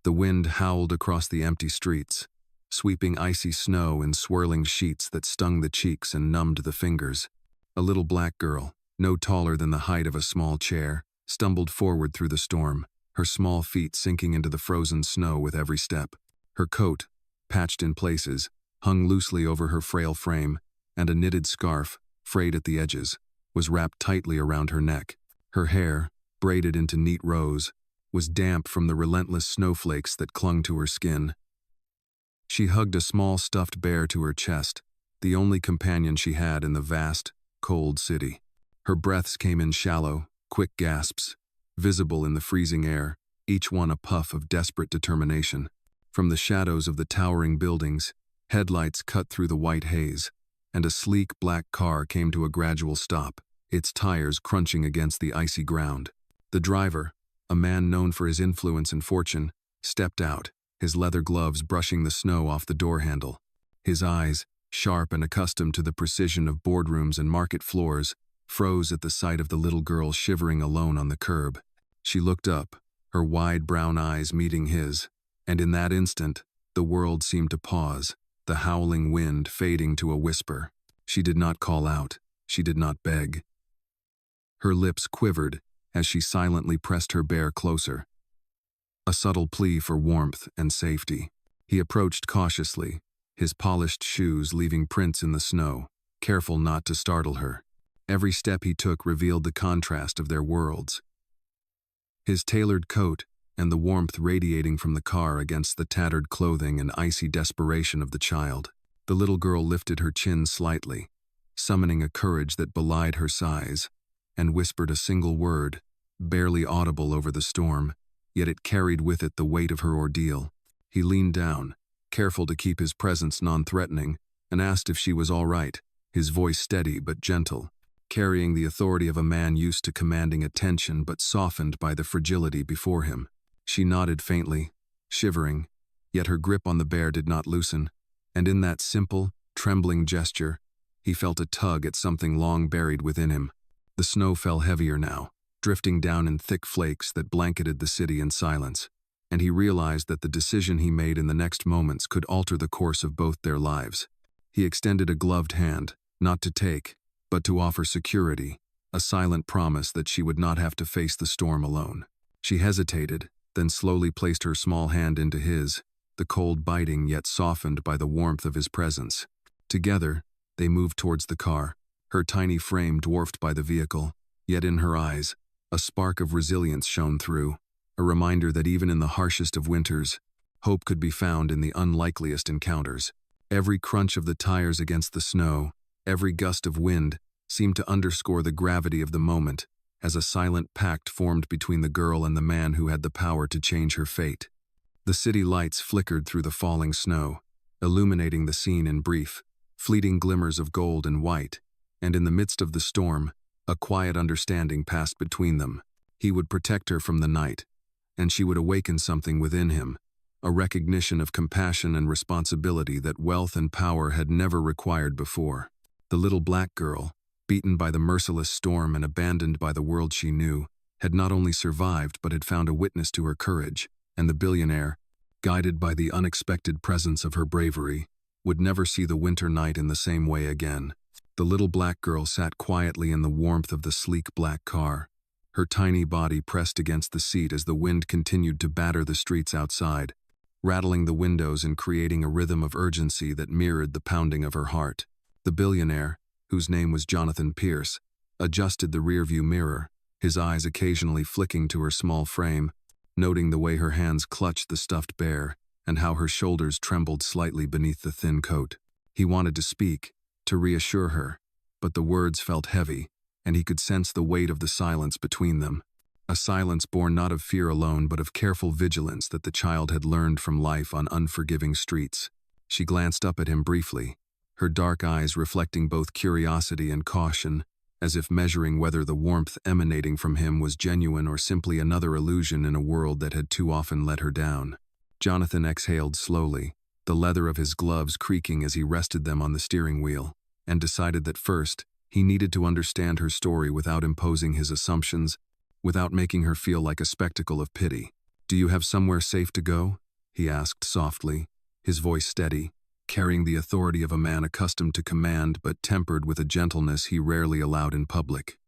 The wind howled across the empty streets, sweeping icy snow in swirling sheets that stung the cheeks and numbed the fingers. A little black girl, no taller than the height of a small chair, stumbled forward through the storm, her small feet sinking into the frozen snow with every step. Her coat, patched in places, hung loosely over her frail frame, and a knitted scarf, frayed at the edges, was wrapped tightly around her neck. Her hair, braided into neat rows, was damp from the relentless snowflakes that clung to her skin. She hugged a small stuffed bear to her chest, the only companion she had in the vast, cold city. Her breaths came in shallow, quick gasps, visible in the freezing air, each one a puff of desperate determination. From the shadows of the towering buildings, headlights cut through the white haze, and a sleek black car came to a gradual stop, its tires crunching against the icy ground. The driver, a man known for his influence and fortune, stepped out, his leather gloves brushing the snow off the door handle. His eyes, sharp and accustomed to the precision of boardrooms and market floors, froze at the sight of the little girl shivering alone on the curb. She looked up, her wide brown eyes meeting his, and in that instant, the world seemed to pause, the howling wind fading to a whisper. She did not call out, she did not beg. Her lips quivered as she silently pressed her bear closer, a subtle plea for warmth and safety. He approached cautiously, his polished shoes leaving prints in the snow, careful not to startle her. Every step he took revealed the contrast of their worlds. His tailored coat and the warmth radiating from the car against the tattered clothing and icy desperation of the child. The little girl lifted her chin slightly, summoning a courage that belied her size, and whispered a single word, barely audible over the storm, yet it carried with it the weight of her ordeal. He leaned down, careful to keep his presence non-threatening, and asked if she was all right, his voice steady but gentle, carrying the authority of a man used to commanding attention but softened by the fragility before him. She nodded faintly, shivering, yet her grip on the bear did not loosen, and in that simple, trembling gesture, he felt a tug at something long buried within him. The snow fell heavier now, drifting down in thick flakes that blanketed the city in silence, and he realized that the decision he made in the next moments could alter the course of both their lives. He extended a gloved hand, not to take, but to offer security, a silent promise that she would not have to face the storm alone. She hesitated, then slowly placed her small hand into his, the cold biting yet softened by the warmth of his presence. Together, they moved towards the car, her tiny frame dwarfed by the vehicle, yet in her eyes, a spark of resilience shone through, a reminder that even in the harshest of winters, hope could be found in the unlikeliest encounters. Every crunch of the tires against the snow, every gust of wind, seemed to underscore the gravity of the moment, as a silent pact formed between the girl and the man who had the power to change her fate. The city lights flickered through the falling snow, illuminating the scene in brief, fleeting glimmers of gold and white, and in the midst of the storm, a quiet understanding passed between them. He would protect her from the night, and she would awaken something within him, a recognition of compassion and responsibility that wealth and power had never required before. The little black girl, beaten by the merciless storm and abandoned by the world she knew, had not only survived but had found a witness to her courage, and the billionaire, guided by the unexpected presence of her bravery, would never see the winter night in the same way again. The little black girl sat quietly in the warmth of the sleek black car, her tiny body pressed against the seat as the wind continued to batter the streets outside, rattling the windows and creating a rhythm of urgency that mirrored the pounding of her heart. The billionaire, whose name was Jonathan Pierce, adjusted the rearview mirror, his eyes occasionally flicking to her small frame, noting the way her hands clutched the stuffed bear and how her shoulders trembled slightly beneath the thin coat. He wanted to speak, to reassure her, but the words felt heavy, and he could sense the weight of the silence between them, a silence born not of fear alone but of careful vigilance that the child had learned from life on unforgiving streets. She glanced up at him briefly, her dark eyes reflecting both curiosity and caution, as if measuring whether the warmth emanating from him was genuine or simply another illusion in a world that had too often let her down. Jonathan exhaled slowly, the leather of his gloves creaking as he rested them on the steering wheel, and decided that first, he needed to understand her story without imposing his assumptions, without making her feel like a spectacle of pity. "Do you have somewhere safe to go?" he asked softly, his voice steady, carrying the authority of a man accustomed to command but tempered with a gentleness he rarely allowed in public.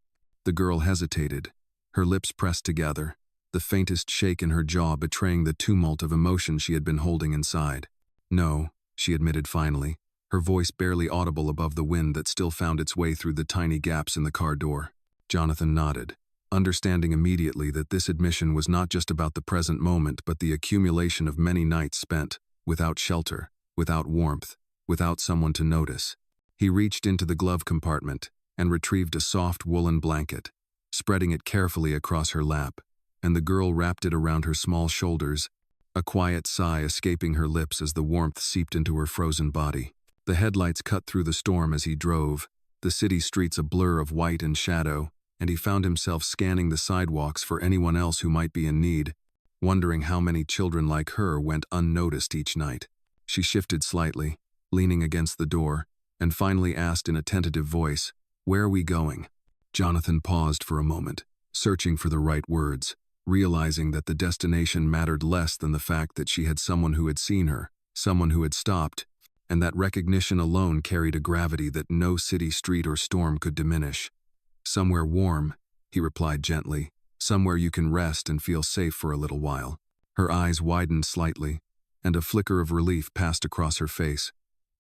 The girl hesitated, her lips pressed together, the faintest shake in her jaw betraying the tumult of emotion she had been holding inside. "No," she admitted finally, her voice barely audible above the wind that still found its way through the tiny gaps in the car door. Jonathan nodded, understanding immediately that this admission was not just about the present moment but the accumulation of many nights spent, without shelter, without warmth, without someone to notice. He reached into the glove compartment and retrieved a soft woolen blanket, spreading it carefully across her lap, and the girl wrapped it around her small shoulders, a quiet sigh escaping her lips as the warmth seeped into her frozen body. The headlights cut through the storm as he drove, the city streets a blur of white and shadow, and he found himself scanning the sidewalks for anyone else who might be in need, wondering how many children like her went unnoticed each night. She shifted slightly, leaning against the door, and finally asked in a tentative voice, "Where are we going?" Jonathan paused for a moment, searching for the right words, realizing that the destination mattered less than the fact that she had someone who had seen her, someone who had stopped, and that recognition alone carried a gravity that no city street or storm could diminish. "Somewhere warm," he replied gently, "somewhere you can rest and feel safe for a little while." Her eyes widened slightly, and a flicker of relief passed across her face,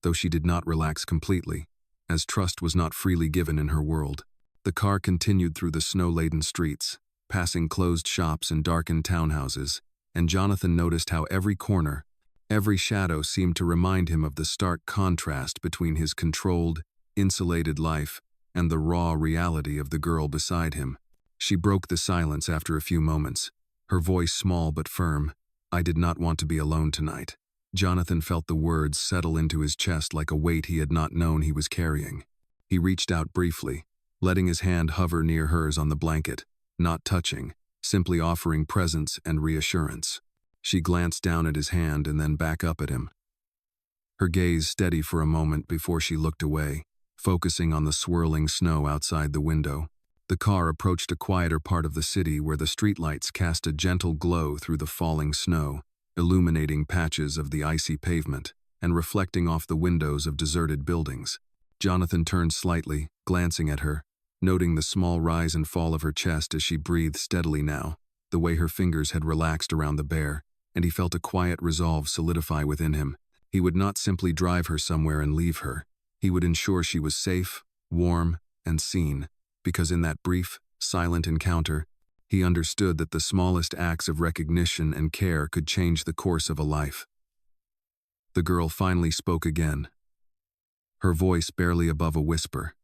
though she did not relax completely, as trust was not freely given in her world. The car continued through the snow-laden streets, passing closed shops and darkened townhouses, and Jonathan noticed how every corner, every shadow seemed to remind him of the stark contrast between his controlled, insulated life and the raw reality of the girl beside him. She broke the silence after a few moments, her voice small but firm. "I did not want to be alone tonight." Jonathan felt the words settle into his chest like a weight he had not known he was carrying. He reached out briefly, letting his hand hover near hers on the blanket, not touching, simply offering presence and reassurance. She glanced down at his hand and then back up at him, her gaze steady for a moment before she looked away, focusing on the swirling snow outside the window. The car approached a quieter part of the city where the streetlights cast a gentle glow through the falling snow, illuminating patches of the icy pavement and reflecting off the windows of deserted buildings. Jonathan turned slightly, glancing at her, noting the small rise and fall of her chest as she breathed steadily now, the way her fingers had relaxed around the bear, and he felt a quiet resolve solidify within him. He would not simply drive her somewhere and leave her. He would ensure she was safe, warm, and seen, because in that brief, silent encounter, he understood that the smallest acts of recognition and care could change the course of a life. The girl finally spoke again, her voice barely above a whisper.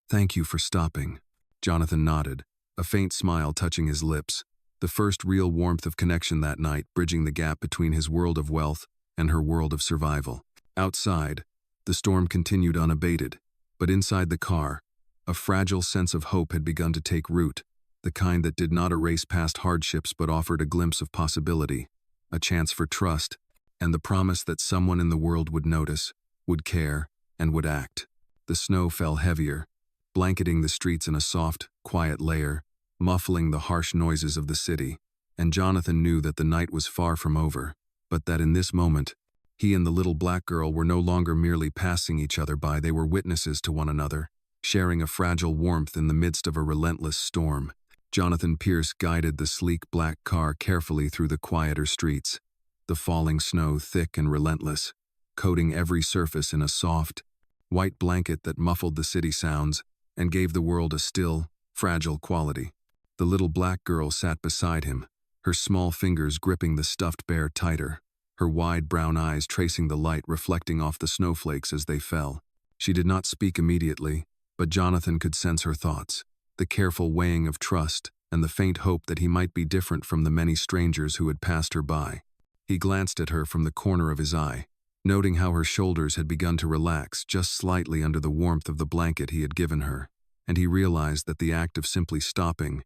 "Thank you for stopping." Jonathan nodded, a faint smile touching his lips, the first real warmth of connection that night bridging the gap between his world of wealth and her world of survival. Outside, the storm continued unabated, but inside the car, a fragile sense of hope had begun to take root, the kind that did not erase past hardships but offered a glimpse of possibility, a chance for trust, and the promise that someone in the world would notice, would care, and would act. The snow fell heavier, blanketing the streets in a soft, quiet layer, muffling the harsh noises of the city, and Jonathan knew that the night was far from over, but that in this moment, he and the little black girl were no longer merely passing each other by, they were witnesses to one another, sharing a fragile warmth in the midst of a relentless storm. Jonathan Pierce guided the sleek black car carefully through the quieter streets, the falling snow thick and relentless, coating every surface in a soft, white blanket that muffled the city sounds and gave the world a still, fragile quality. The little black girl sat beside him, her small fingers gripping the stuffed bear tighter, her wide brown eyes tracing the light reflecting off the snowflakes as they fell. She did not speak immediately, but Jonathan could sense her thoughts, the careful weighing of trust and the faint hope that he might be different from the many strangers who had passed her by. He glanced at her from the corner of his eye, noting how her shoulders had begun to relax just slightly under the warmth of the blanket he had given her, and he realized that the act of simply stopping,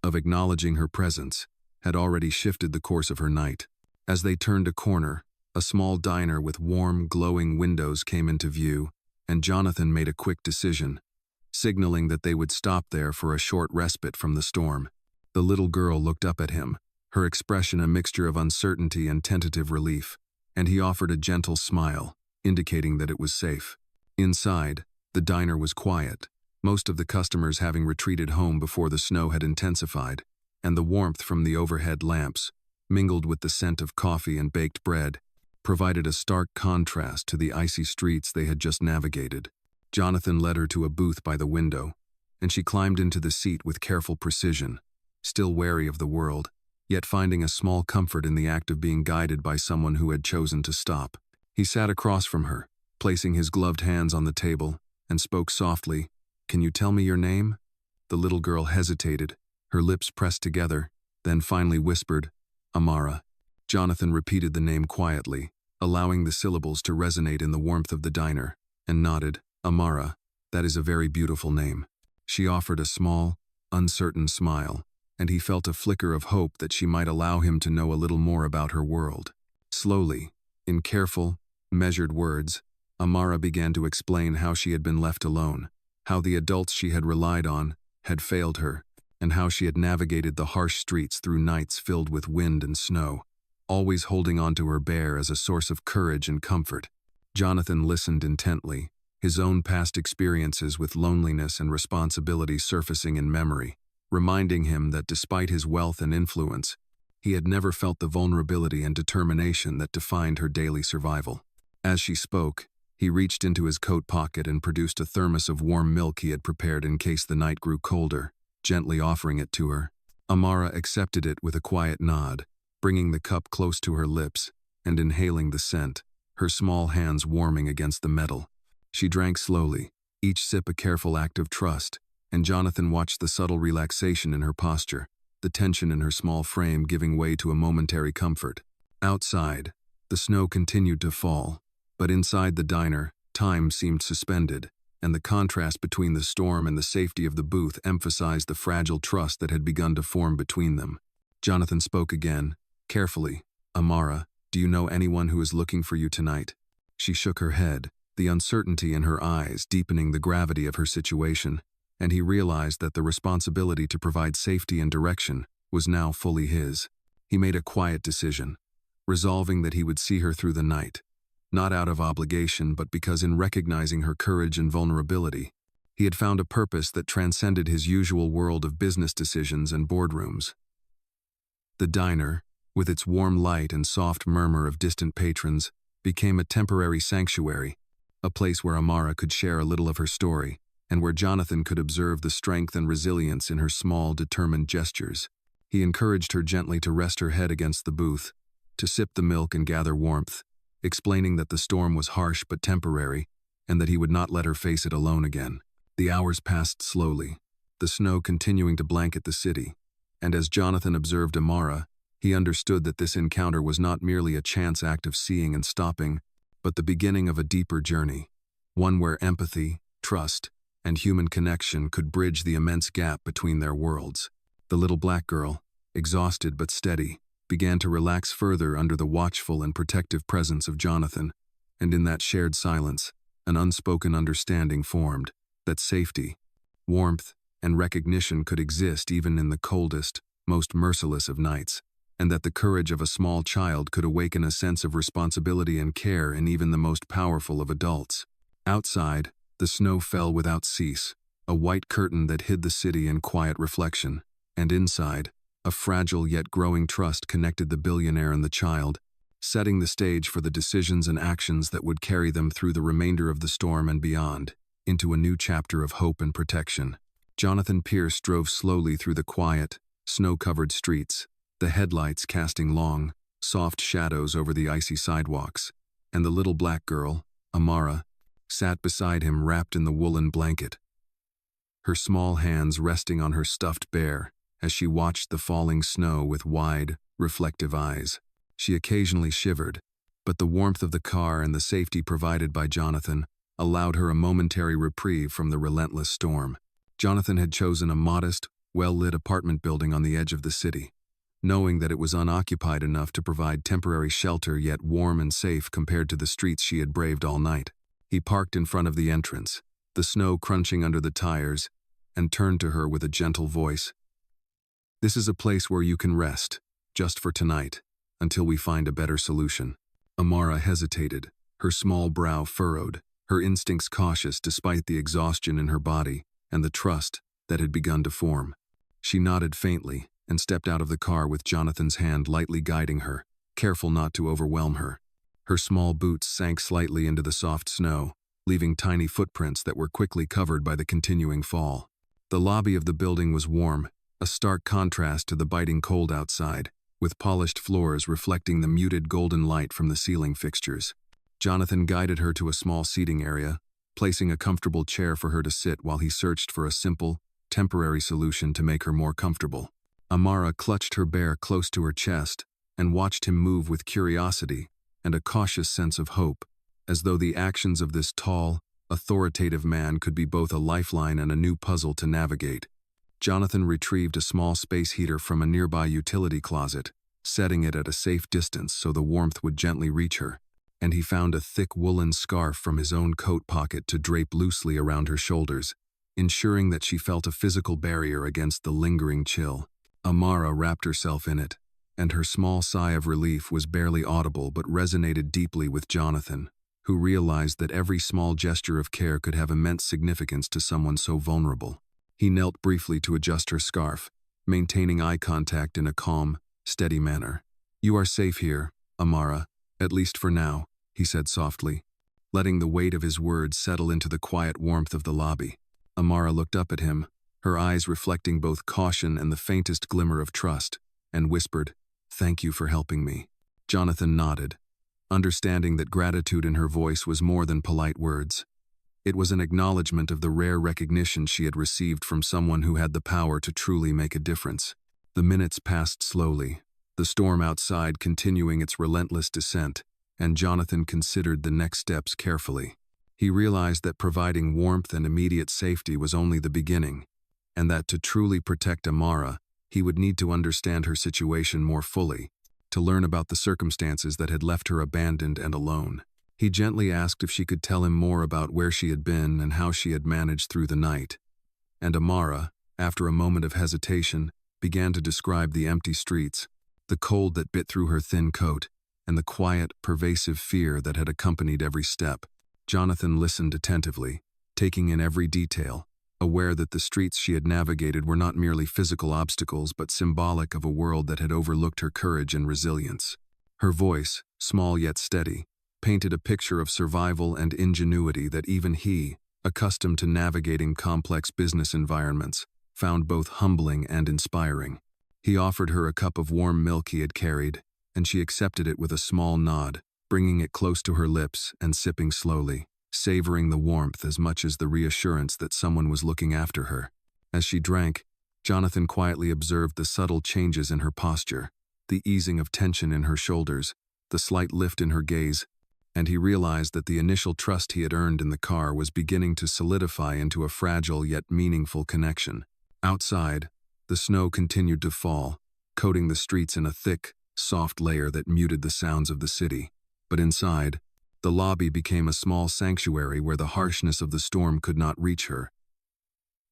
of acknowledging her presence, had already shifted the course of her night. As they turned a corner, a small diner with warm, glowing windows came into view, and Jonathan made a quick decision, signaling that they would stop there for a short respite from the storm. The little girl looked up at him, her expression a mixture of uncertainty and tentative relief, and he offered a gentle smile, indicating that it was safe. Inside, the diner was quiet, most of the customers having retreated home before the snow had intensified, and the warmth from the overhead lamps, mingled with the scent of coffee and baked bread, provided a stark contrast to the icy streets they had just navigated. Jonathan led her to a booth by the window, and she climbed into the seat with careful precision, still wary of the world, yet finding a small comfort in the act of being guided by someone who had chosen to stop. He sat across from her, placing his gloved hands on the table, and spoke softly, "Can you tell me your name?" The little girl hesitated, her lips pressed together, then finally whispered, "Amara." Jonathan repeated the name quietly, allowing the syllables to resonate in the warmth of the diner, and nodded, "Amara, that is a very beautiful name." She offered a small, uncertain smile, and he felt a flicker of hope that she might allow him to know a little more about her world. Slowly, in careful, measured words, Amara began to explain how she had been left alone, how the adults she had relied on had failed her, and how she had navigated the harsh streets through nights filled with wind and snow, always holding on to her bear as a source of courage and comfort. Jonathan listened intently, his own past experiences with loneliness and responsibility surfacing in memory, reminding him that despite his wealth and influence, he had never felt the vulnerability and determination that defined her daily survival. As she spoke, he reached into his coat pocket and produced a thermos of warm milk he had prepared in case the night grew colder, gently offering it to her. Amara accepted it with a quiet nod, bringing the cup close to her lips and inhaling the scent, her small hands warming against the metal. She drank slowly, each sip a careful act of trust, and Jonathan watched the subtle relaxation in her posture, the tension in her small frame giving way to a momentary comfort. Outside, the snow continued to fall, but inside the diner, time seemed suspended, and the contrast between the storm and the safety of the booth emphasized the fragile trust that had begun to form between them. Jonathan spoke again, carefully, "Amara, do you know anyone who is looking for you tonight?" She shook her head, the uncertainty in her eyes deepening the gravity of her situation, and he realized that the responsibility to provide safety and direction was now fully his. He made a quiet decision, resolving that he would see her through the night, not out of obligation but because in recognizing her courage and vulnerability, he had found a purpose that transcended his usual world of business decisions and boardrooms. The diner, with its warm light and soft murmur of distant patrons, became a temporary sanctuary, a place where Amara could share a little of her story, and where Jonathan could observe the strength and resilience in her small, determined gestures. He encouraged her gently to rest her head against the booth, to sip the milk and gather warmth, explaining that the storm was harsh but temporary, and that he would not let her face it alone again. The hours passed slowly, the snow continuing to blanket the city, and as Jonathan observed Amara, he understood that this encounter was not merely a chance act of seeing and stopping, but the beginning of a deeper journey, one where empathy, trust, and human connection could bridge the immense gap between their worlds. The little black girl, exhausted but steady, began to relax further under the watchful and protective presence of Jonathan, and in that shared silence, an unspoken understanding formed that safety, warmth, and recognition could exist even in the coldest, most merciless of nights, and that the courage of a small child could awaken a sense of responsibility and care in even the most powerful of adults. Outside, the snow fell without cease, a white curtain that hid the city in quiet reflection, and inside, a fragile yet growing trust connected the billionaire and the child, setting the stage for the decisions and actions that would carry them through the remainder of the storm and beyond, into a new chapter of hope and protection. Jonathan Pierce drove slowly through the quiet, snow-covered streets, the headlights casting long, soft shadows over the icy sidewalks, and the little black girl, Amara, sat beside him wrapped in the woolen blanket, her small hands resting on her stuffed bear as she watched the falling snow with wide, reflective eyes. She occasionally shivered, but the warmth of the car and the safety provided by Jonathan allowed her a momentary reprieve from the relentless storm. Jonathan had chosen a modest, well-lit apartment building on the edge of the city, knowing that it was unoccupied enough to provide temporary shelter yet warm and safe compared to the streets she had braved all night. He parked in front of the entrance, the snow crunching under the tires, and turned to her with a gentle voice. "This is a place where you can rest, just for tonight, until we find a better solution." Amara hesitated, her small brow furrowed, her instincts cautious despite the exhaustion in her body and the trust that had begun to form. She nodded faintly and stepped out of the car with Jonathan's hand lightly guiding her, careful not to overwhelm her. Her small boots sank slightly into the soft snow, leaving tiny footprints that were quickly covered by the continuing fall. The lobby of the building was warm, a stark contrast to the biting cold outside, with polished floors reflecting the muted golden light from the ceiling fixtures. Jonathan guided her to a small seating area, placing a comfortable chair for her to sit while he searched for a simple, temporary solution to make her more comfortable. Amara clutched her bear close to her chest and watched him move with curiosity and a cautious sense of hope, as though the actions of this tall, authoritative man could be both a lifeline and a new puzzle to navigate. Jonathan retrieved a small space heater from a nearby utility closet, setting it at a safe distance so the warmth would gently reach her, and he found a thick woolen scarf from his own coat pocket to drape loosely around her shoulders, ensuring that she felt a physical barrier against the lingering chill. Amara wrapped herself in it, and her small sigh of relief was barely audible but resonated deeply with Jonathan, who realized that every small gesture of care could have immense significance to someone so vulnerable. He knelt briefly to adjust her scarf, maintaining eye contact in a calm, steady manner. "You are safe here, Amara, at least for now," he said softly, letting the weight of his words settle into the quiet warmth of the lobby. Amara looked up at him, her eyes reflecting both caution and the faintest glimmer of trust, and whispered, "Thank you for helping me." Jonathan nodded, understanding that gratitude in her voice was more than polite words. It was an acknowledgement of the rare recognition she had received from someone who had the power to truly make a difference. The minutes passed slowly, the storm outside continuing its relentless descent, and Jonathan considered the next steps carefully. He realized that providing warmth and immediate safety was only the beginning, and that to truly protect Amara, he would need to understand her situation more fully, to learn about the circumstances that had left her abandoned and alone. He gently asked if she could tell him more about where she had been and how she had managed through the night. And Amara, after a moment of hesitation, began to describe the empty streets, the cold that bit through her thin coat, and the quiet, pervasive fear that had accompanied every step. Jonathan listened attentively, taking in every detail, aware that the streets she had navigated were not merely physical obstacles but symbolic of a world that had overlooked her courage and resilience. Her voice, small yet steady, painted a picture of survival and ingenuity that even he, accustomed to navigating complex business environments, found both humbling and inspiring. He offered her a cup of warm milk he had carried, and she accepted it with a small nod, bringing it close to her lips and sipping slowly, savoring the warmth as much as the reassurance that someone was looking after her. As she drank, Jonathan quietly observed the subtle changes in her posture, the easing of tension in her shoulders, the slight lift in her gaze, and he realized that the initial trust he had earned in the car was beginning to solidify into a fragile yet meaningful connection. Outside, the snow continued to fall, coating the streets in a thick, soft layer that muted the sounds of the city. But inside, the lobby became a small sanctuary where the harshness of the storm could not reach her.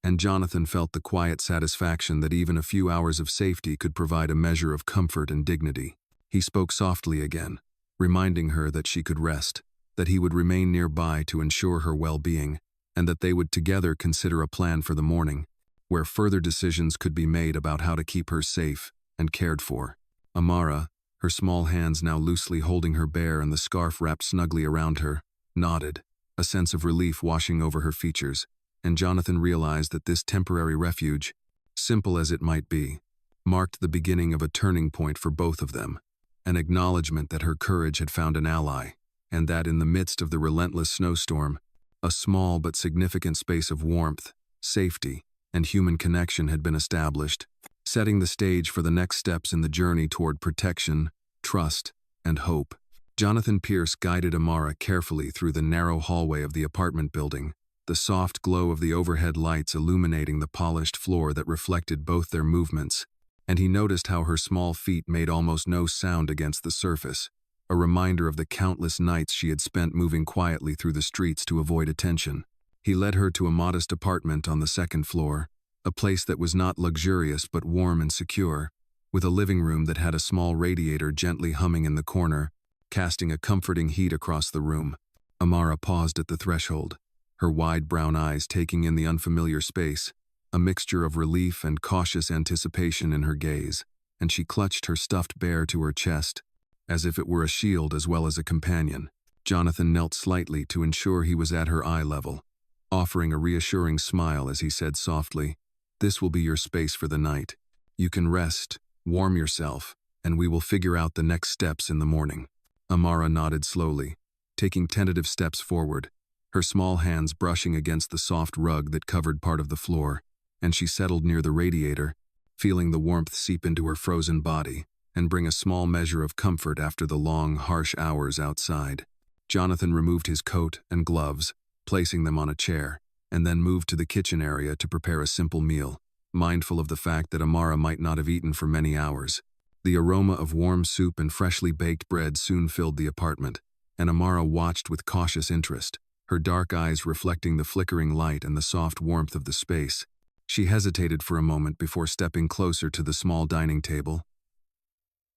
And Jonathan felt the quiet satisfaction that even a few hours of safety could provide a measure of comfort and dignity. He spoke softly again, reminding her that she could rest, that he would remain nearby to ensure her well-being, and that they would together consider a plan for the morning, where further decisions could be made about how to keep her safe and cared for. Amara, her small hands now loosely holding her bear and the scarf wrapped snugly around her, nodded, a sense of relief washing over her features, and Jonathan realized that this temporary refuge, simple as it might be, marked the beginning of a turning point for both of them, an acknowledgement that her courage had found an ally, and that in the midst of the relentless snowstorm, a small but significant space of warmth, safety, and human connection had been established, setting the stage for the next steps in the journey toward protection, trust, and hope. Jonathan Pierce guided Amara carefully through the narrow hallway of the apartment building, the soft glow of the overhead lights illuminating the polished floor that reflected both their movements, and he noticed how her small feet made almost no sound against the surface, a reminder of the countless nights she had spent moving quietly through the streets to avoid attention. He led her to a modest apartment on the second floor, a place that was not luxurious but warm and secure, with a living room that had a small radiator gently humming in the corner, casting a comforting heat across the room. Amara paused at the threshold, her wide brown eyes taking in the unfamiliar space, a mixture of relief and cautious anticipation in her gaze, and she clutched her stuffed bear to her chest, as if it were a shield as well as a companion. Jonathan knelt slightly to ensure he was at her eye level, offering a reassuring smile as he said softly, "This will be your space for the night. You can rest, warm yourself, and we will figure out the next steps in the morning." Amara nodded slowly, taking tentative steps forward, her small hands brushing against the soft rug that covered part of the floor, and she settled near the radiator, feeling the warmth seep into her frozen body and bring a small measure of comfort after the long, harsh hours outside. Jonathan removed his coat and gloves, placing them on a chair, and then moved to the kitchen area to prepare a simple meal, mindful of the fact that Amara might not have eaten for many hours. The aroma of warm soup and freshly baked bread soon filled the apartment, and Amara watched with cautious interest, her dark eyes reflecting the flickering light and the soft warmth of the space. She hesitated for a moment before stepping closer to the small dining table,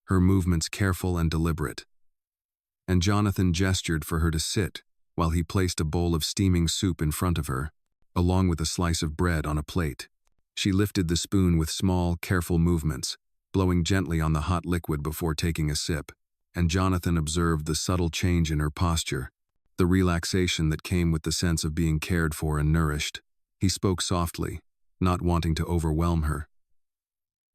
her movements careful and deliberate. And Jonathan gestured for her to sit while he placed a bowl of steaming soup in front of her, along with a slice of bread on a plate. She lifted the spoon with small, careful movements, blowing gently on the hot liquid before taking a sip, and Jonathan observed the subtle change in her posture, the relaxation that came with the sense of being cared for and nourished. He spoke softly, not wanting to overwhelm her.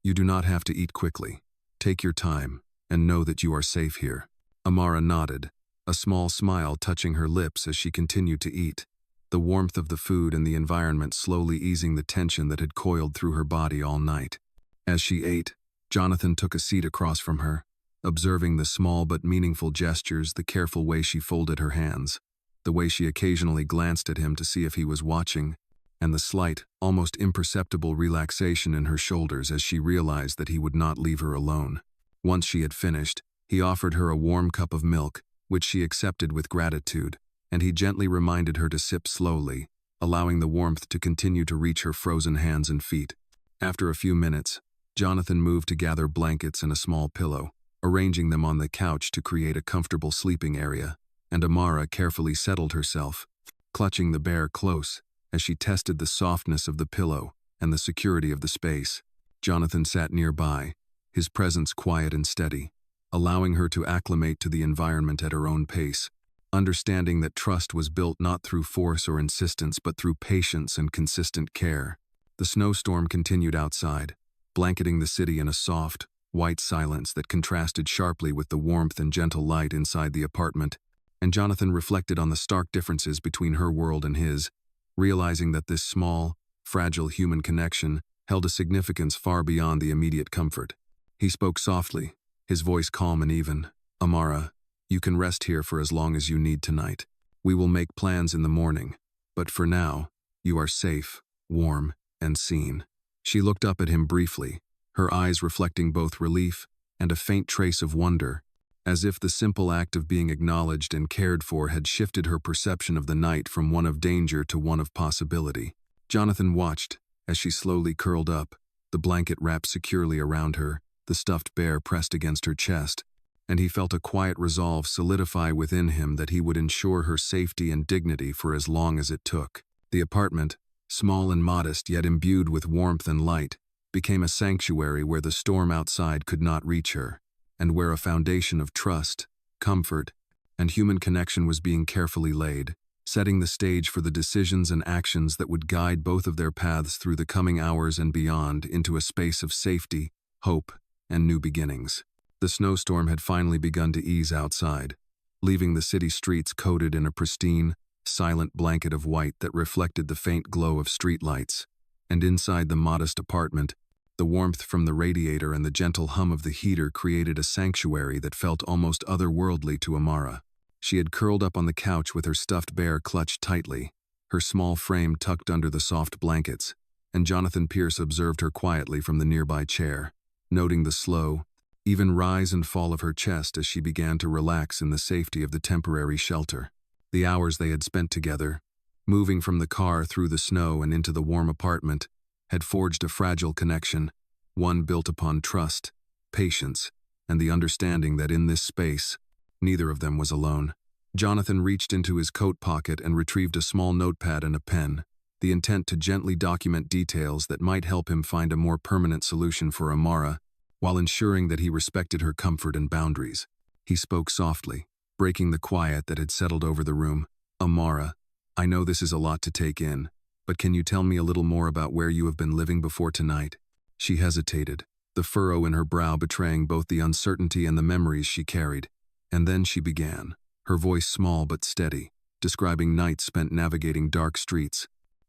"You do not have to eat quickly. Take your time, and know that you are safe here." Amara nodded, a small smile touching her lips as she continued to eat, the warmth of the food and the environment slowly easing the tension that had coiled through her body all night. As she ate, Jonathan took a seat across from her, observing the small but meaningful gestures, the careful way she folded her hands, the way she occasionally glanced at him to see if he was watching, and the slight, almost imperceptible relaxation in her shoulders as she realized that he would not leave her alone. Once she had finished, he offered her a warm cup of milk, which she accepted with gratitude, and he gently reminded her to sip slowly, allowing the warmth to continue to reach her frozen hands and feet. After a few minutes, Jonathan moved to gather blankets and a small pillow, arranging them on the couch to create a comfortable sleeping area, and Amara carefully settled herself, clutching the bear close as she tested the softness of the pillow and the security of the space. Jonathan sat nearby, his presence quiet and steady, allowing her to acclimate to the environment at her own pace, understanding that trust was built not through force or insistence but through patience and consistent care. The snowstorm continued outside, blanketing the city in a soft, white silence that contrasted sharply with the warmth and gentle light inside the apartment, and Jonathan reflected on the stark differences between her world and his, realizing that this small, fragile human connection held a significance far beyond the immediate comfort. He spoke softly, his voice calm and even. "Amara, you can rest here for as long as you need tonight. We will make plans in the morning, but for now, you are safe, warm, and seen." She looked up at him briefly, her eyes reflecting both relief and a faint trace of wonder, as if the simple act of being acknowledged and cared for had shifted her perception of the night from one of danger to one of possibility. Jonathan watched as she slowly curled up, the blanket wrapped securely around her, the stuffed bear pressed against her chest, and he felt a quiet resolve solidify within him that he would ensure her safety and dignity for as long as it took. The apartment, small and modest yet imbued with warmth and light, became a sanctuary where the storm outside could not reach her, and where a foundation of trust, comfort, and human connection was being carefully laid, setting the stage for the decisions and actions that would guide both of their paths through the coming hours and beyond into a space of safety, hope, and new beginnings. The snowstorm had finally begun to ease outside, leaving the city streets coated in a pristine, silent blanket of white that reflected the faint glow of streetlights, and inside the modest apartment, the warmth from the radiator and the gentle hum of the heater created a sanctuary that felt almost otherworldly to Amara. She had curled up on the couch with her stuffed bear clutched tightly, her small frame tucked under the soft blankets, and Jonathan Pierce observed her quietly from the nearby chair, noting the slow, even rise and fall of her chest as she began to relax in the safety of the temporary shelter. The hours they had spent together, moving from the car through the snow and into the warm apartment, had forged a fragile connection, one built upon trust, patience, and the understanding that in this space, neither of them was alone. Jonathan reached into his coat pocket and retrieved a small notepad and a pen, the intent to gently document details that might help him find a more permanent solution for Amara, while ensuring that he respected her comfort and boundaries. He spoke softly, breaking the quiet that had settled over the room. "Amara, I know this is a lot to take in, but can you tell me a little more about where you have been living before tonight?" She hesitated, the furrow in her brow betraying both the uncertainty and the memories she carried. And then she began, her voice small but steady, describing nights spent navigating dark streets,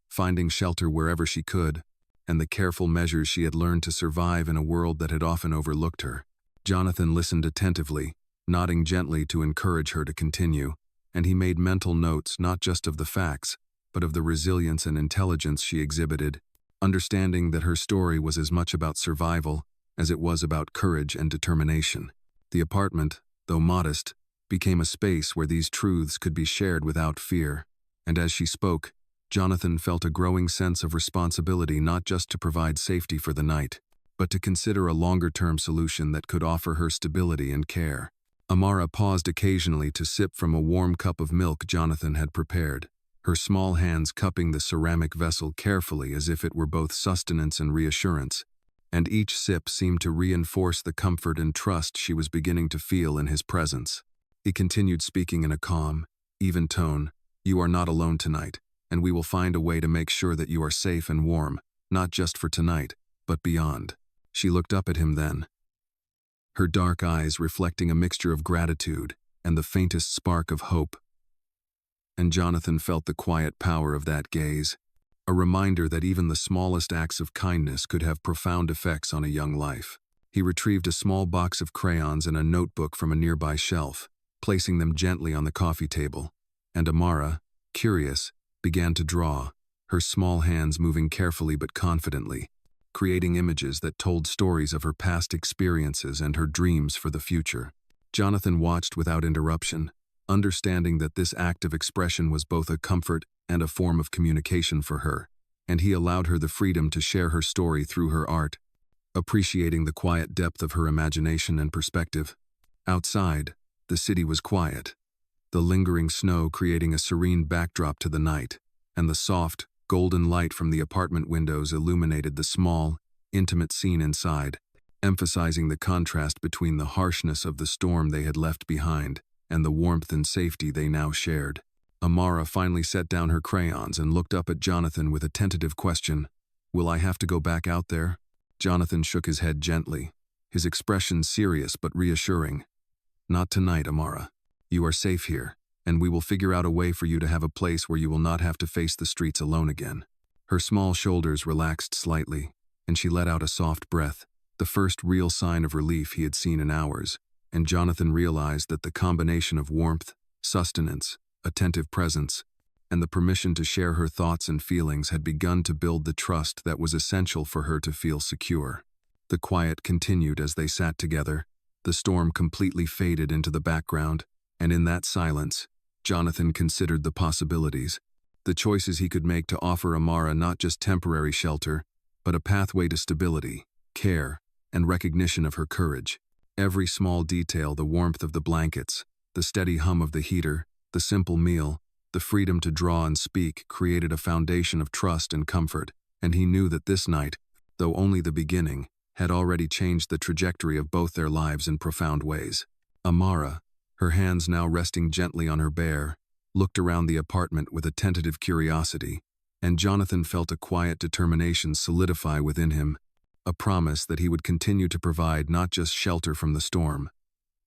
finding shelter wherever she could, and the careful measures she had learned to survive in a world that had often overlooked her. Jonathan listened attentively, nodding gently to encourage her to continue, and he made mental notes not just of the facts, but of the resilience and intelligence she exhibited, understanding that her story was as much about survival as it was about courage and determination. The apartment, though modest, became a space where these truths could be shared without fear, and as she spoke, Jonathan felt a growing sense of responsibility not just to provide safety for the night, but to consider a longer-term solution that could offer her stability and care. Amara paused occasionally to sip from a warm cup of milk Jonathan had prepared, her small hands cupping the ceramic vessel carefully as if it were both sustenance and reassurance, and each sip seemed to reinforce the comfort and trust she was beginning to feel in his presence. He continued speaking in a calm, even tone. "You are not alone tonight, and we will find a way to make sure that you are safe and warm, not just for tonight, but beyond." She looked up at him then, her dark eyes reflecting a mixture of gratitude and the faintest spark of hope. And Jonathan felt the quiet power of that gaze, a reminder that even the smallest acts of kindness could have profound effects on a young life. He retrieved a small box of crayons and a notebook from a nearby shelf, placing them gently on the coffee table, and Amara, curious, began to draw, her small hands moving carefully but confidently, creating images that told stories of her past experiences and her dreams for the future. Jonathan watched without interruption, understanding that this act of expression was both a comfort and a form of communication for her, and he allowed her the freedom to share her story through her art, appreciating the quiet depth of her imagination and perspective. Outside, the city was quiet, the lingering snow creating a serene backdrop to the night, and the soft, golden light from the apartment windows illuminated the small, intimate scene inside, emphasizing the contrast between the harshness of the storm they had left behind and the warmth and safety they now shared. Amara finally set down her crayons and looked up at Jonathan with a tentative question. "Will I have to go back out there?" Jonathan shook his head gently, his expression serious but reassuring. "Not tonight, Amara. You are safe here, and we will figure out a way for you to have a place where you will not have to face the streets alone again." Her small shoulders relaxed slightly, and she let out a soft breath, the first real sign of relief he had seen in hours, and Jonathan realized that the combination of warmth, sustenance, attentive presence, and the permission to share her thoughts and feelings had begun to build the trust that was essential for her to feel secure. The quiet continued as they sat together, the storm completely faded into the background, and in that silence, Jonathan considered the possibilities, the choices he could make to offer Amara not just temporary shelter, but a pathway to stability, care, and recognition of her courage. Every small detail, the warmth of the blankets, the steady hum of the heater, the simple meal, the freedom to draw and speak created a foundation of trust and comfort, and he knew that this night, though only the beginning, had already changed the trajectory of both their lives in profound ways. Amara, her hands now resting gently on her bear, looked around the apartment with a tentative curiosity, and Jonathan felt a quiet determination solidify within him, a promise that he would continue to provide not just shelter from the storm,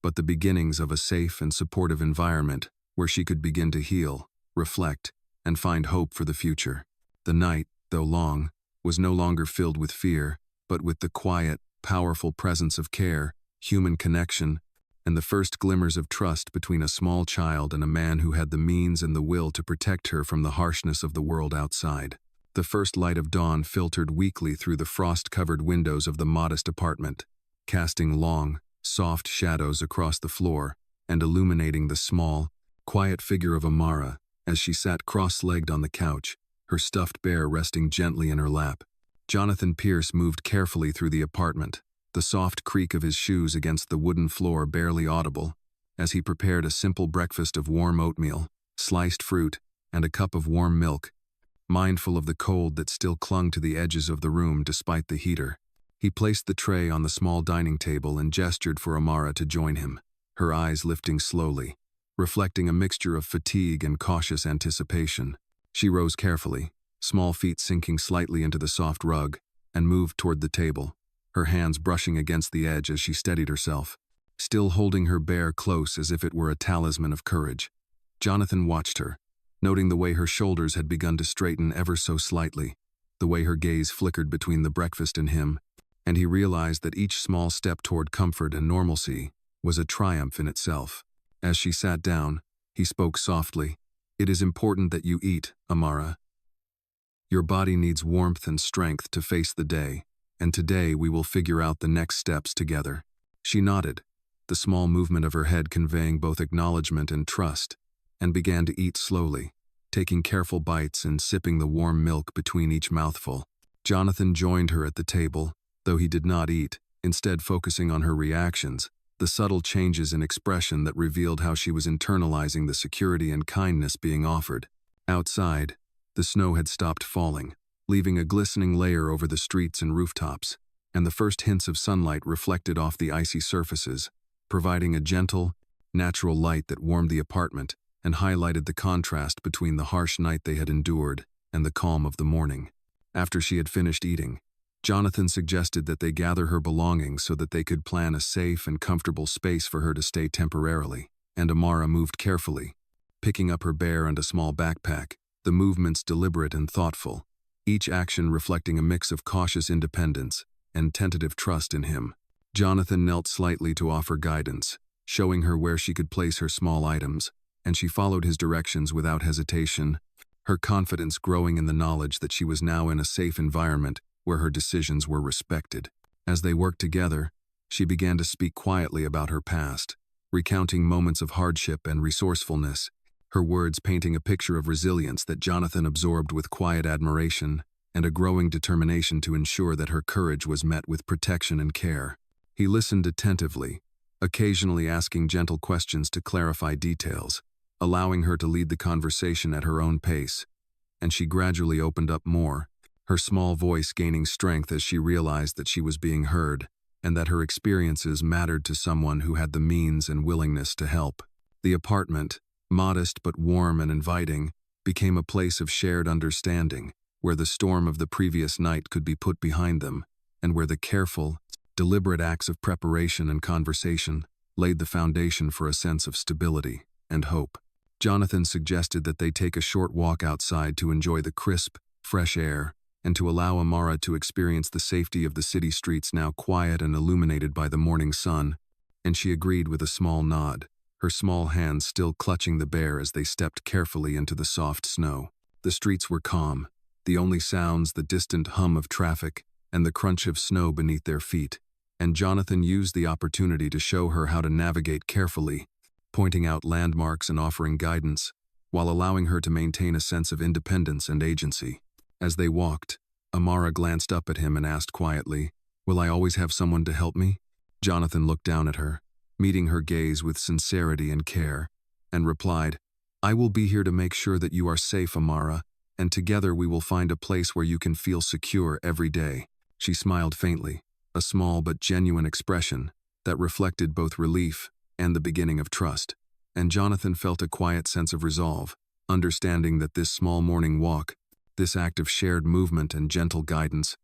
but the beginnings of a safe and supportive environment where she could begin to heal, reflect, and find hope for the future. The night, though long, was no longer filled with fear, but with the quiet, powerful presence of care, human connection, and the first glimmers of trust between a small child and a man who had the means and the will to protect her from the harshness of the world outside. The first light of dawn filtered weakly through the frost-covered windows of the modest apartment, casting long, soft shadows across the floor and illuminating the small, quiet figure of Amara as she sat cross-legged on the couch, her stuffed bear resting gently in her lap. Jonathan Pierce moved carefully through the apartment, the soft creak of his shoes against the wooden floor barely audible, as he prepared a simple breakfast of warm oatmeal, sliced fruit, and a cup of warm milk, mindful of the cold that still clung to the edges of the room despite the heater. He placed the tray on the small dining table and gestured for Amara to join him, her eyes lifting slowly, reflecting a mixture of fatigue and cautious anticipation. She rose carefully, small feet sinking slightly into the soft rug, and moved toward the table, her hands brushing against the edge as she steadied herself, still holding her bear close as if it were a talisman of courage. Jonathan watched her, noting the way her shoulders had begun to straighten ever so slightly, the way her gaze flickered between the breakfast and him, and he realized that each small step toward comfort and normalcy was a triumph in itself. As she sat down, he spoke softly. "It is important that you eat, Amara. Your body needs warmth and strength to face the day, and today we will figure out the next steps together." She nodded, the small movement of her head conveying both acknowledgement and trust, and began to eat slowly, taking careful bites and sipping the warm milk between each mouthful. Jonathan joined her at the table, though he did not eat, instead focusing on her reactions, the subtle changes in expression that revealed how she was internalizing the security and kindness being offered. Outside, the snow had stopped falling, leaving a glistening layer over the streets and rooftops, and the first hints of sunlight reflected off the icy surfaces, providing a gentle, natural light that warmed the apartment and highlighted the contrast between the harsh night they had endured and the calm of the morning. After she had finished eating, Jonathan suggested that they gather her belongings so that they could plan a safe and comfortable space for her to stay temporarily, and Amara moved carefully, picking up her bear and a small backpack, the movements deliberate and thoughtful, each action reflecting a mix of cautious independence and tentative trust in him. Jonathan knelt slightly to offer guidance, showing her where she could place her small items, and she followed his directions without hesitation, her confidence growing in the knowledge that she was now in a safe environment where her decisions were respected. As they worked together, she began to speak quietly about her past, recounting moments of hardship and resourcefulness, her words painting a picture of resilience that Jonathan absorbed with quiet admiration and a growing determination to ensure that her courage was met with protection and care. He listened attentively, occasionally asking gentle questions to clarify details, allowing her to lead the conversation at her own pace, and she gradually opened up more, her small voice gaining strength as she realized that she was being heard and that her experiences mattered to someone who had the means and willingness to help. The apartment, modest but warm and inviting, became a place of shared understanding, where the storm of the previous night could be put behind them, and where the careful, deliberate acts of preparation and conversation laid the foundation for a sense of stability and hope. Jonathan suggested that they take a short walk outside to enjoy the crisp, fresh air, and to allow Amara to experience the safety of the city streets now quiet and illuminated by the morning sun, and she agreed with a small nod, her small hands still clutching the bear as they stepped carefully into the soft snow. The streets were calm, the only sounds the distant hum of traffic and the crunch of snow beneath their feet, and Jonathan used the opportunity to show her how to navigate carefully, pointing out landmarks and offering guidance, while allowing her to maintain a sense of independence and agency. As they walked, Amara glanced up at him and asked quietly, "Will I always have someone to help me?" Jonathan looked down at her, meeting her gaze with sincerity and care, and replied, "I will be here to make sure that you are safe, Amara, and together we will find a place where you can feel secure every day." She smiled faintly, a small but genuine expression that reflected both relief and the beginning of trust, and Jonathan felt a quiet sense of resolve, understanding that this small morning walk, this act of shared movement and gentle guidance,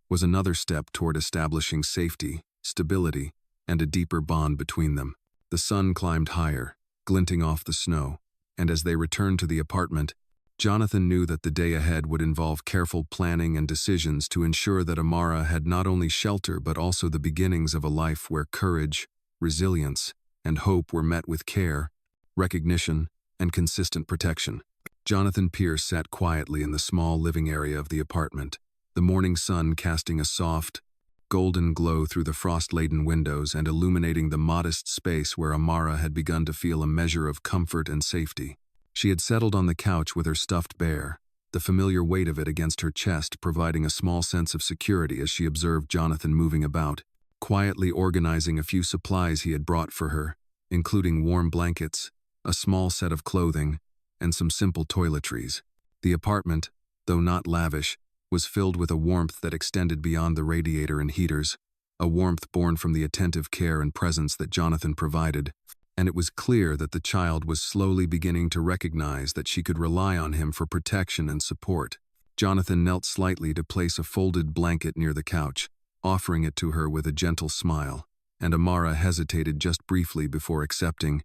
was another step toward establishing safety, stability, and a deeper bond between them. The sun climbed higher, glinting off the snow, and as they returned to the apartment, Jonathan knew that the day ahead would involve careful planning and decisions to ensure that Amara had not only shelter but also the beginnings of a life where courage, resilience, and hope were met with care, recognition, and consistent protection. Jonathan Pierce sat quietly in the small living area of the apartment, the morning sun casting a soft, golden glow through the frost-laden windows and illuminating the modest space where Amara had begun to feel a measure of comfort and safety. She had settled on the couch with her stuffed bear, the familiar weight of it against her chest providing a small sense of security as she observed Jonathan moving about, quietly organizing a few supplies he had brought for her, including warm blankets, a small set of clothing, and some simple toiletries. The apartment, though not lavish, was filled with a warmth that extended beyond the radiator and heaters, a warmth born from the attentive care and presence that Jonathan provided, and it was clear that the child was slowly beginning to recognize that she could rely on him for protection and support. Jonathan knelt slightly to place a folded blanket near the couch, offering it to her with a gentle smile, and Amara hesitated just briefly before accepting,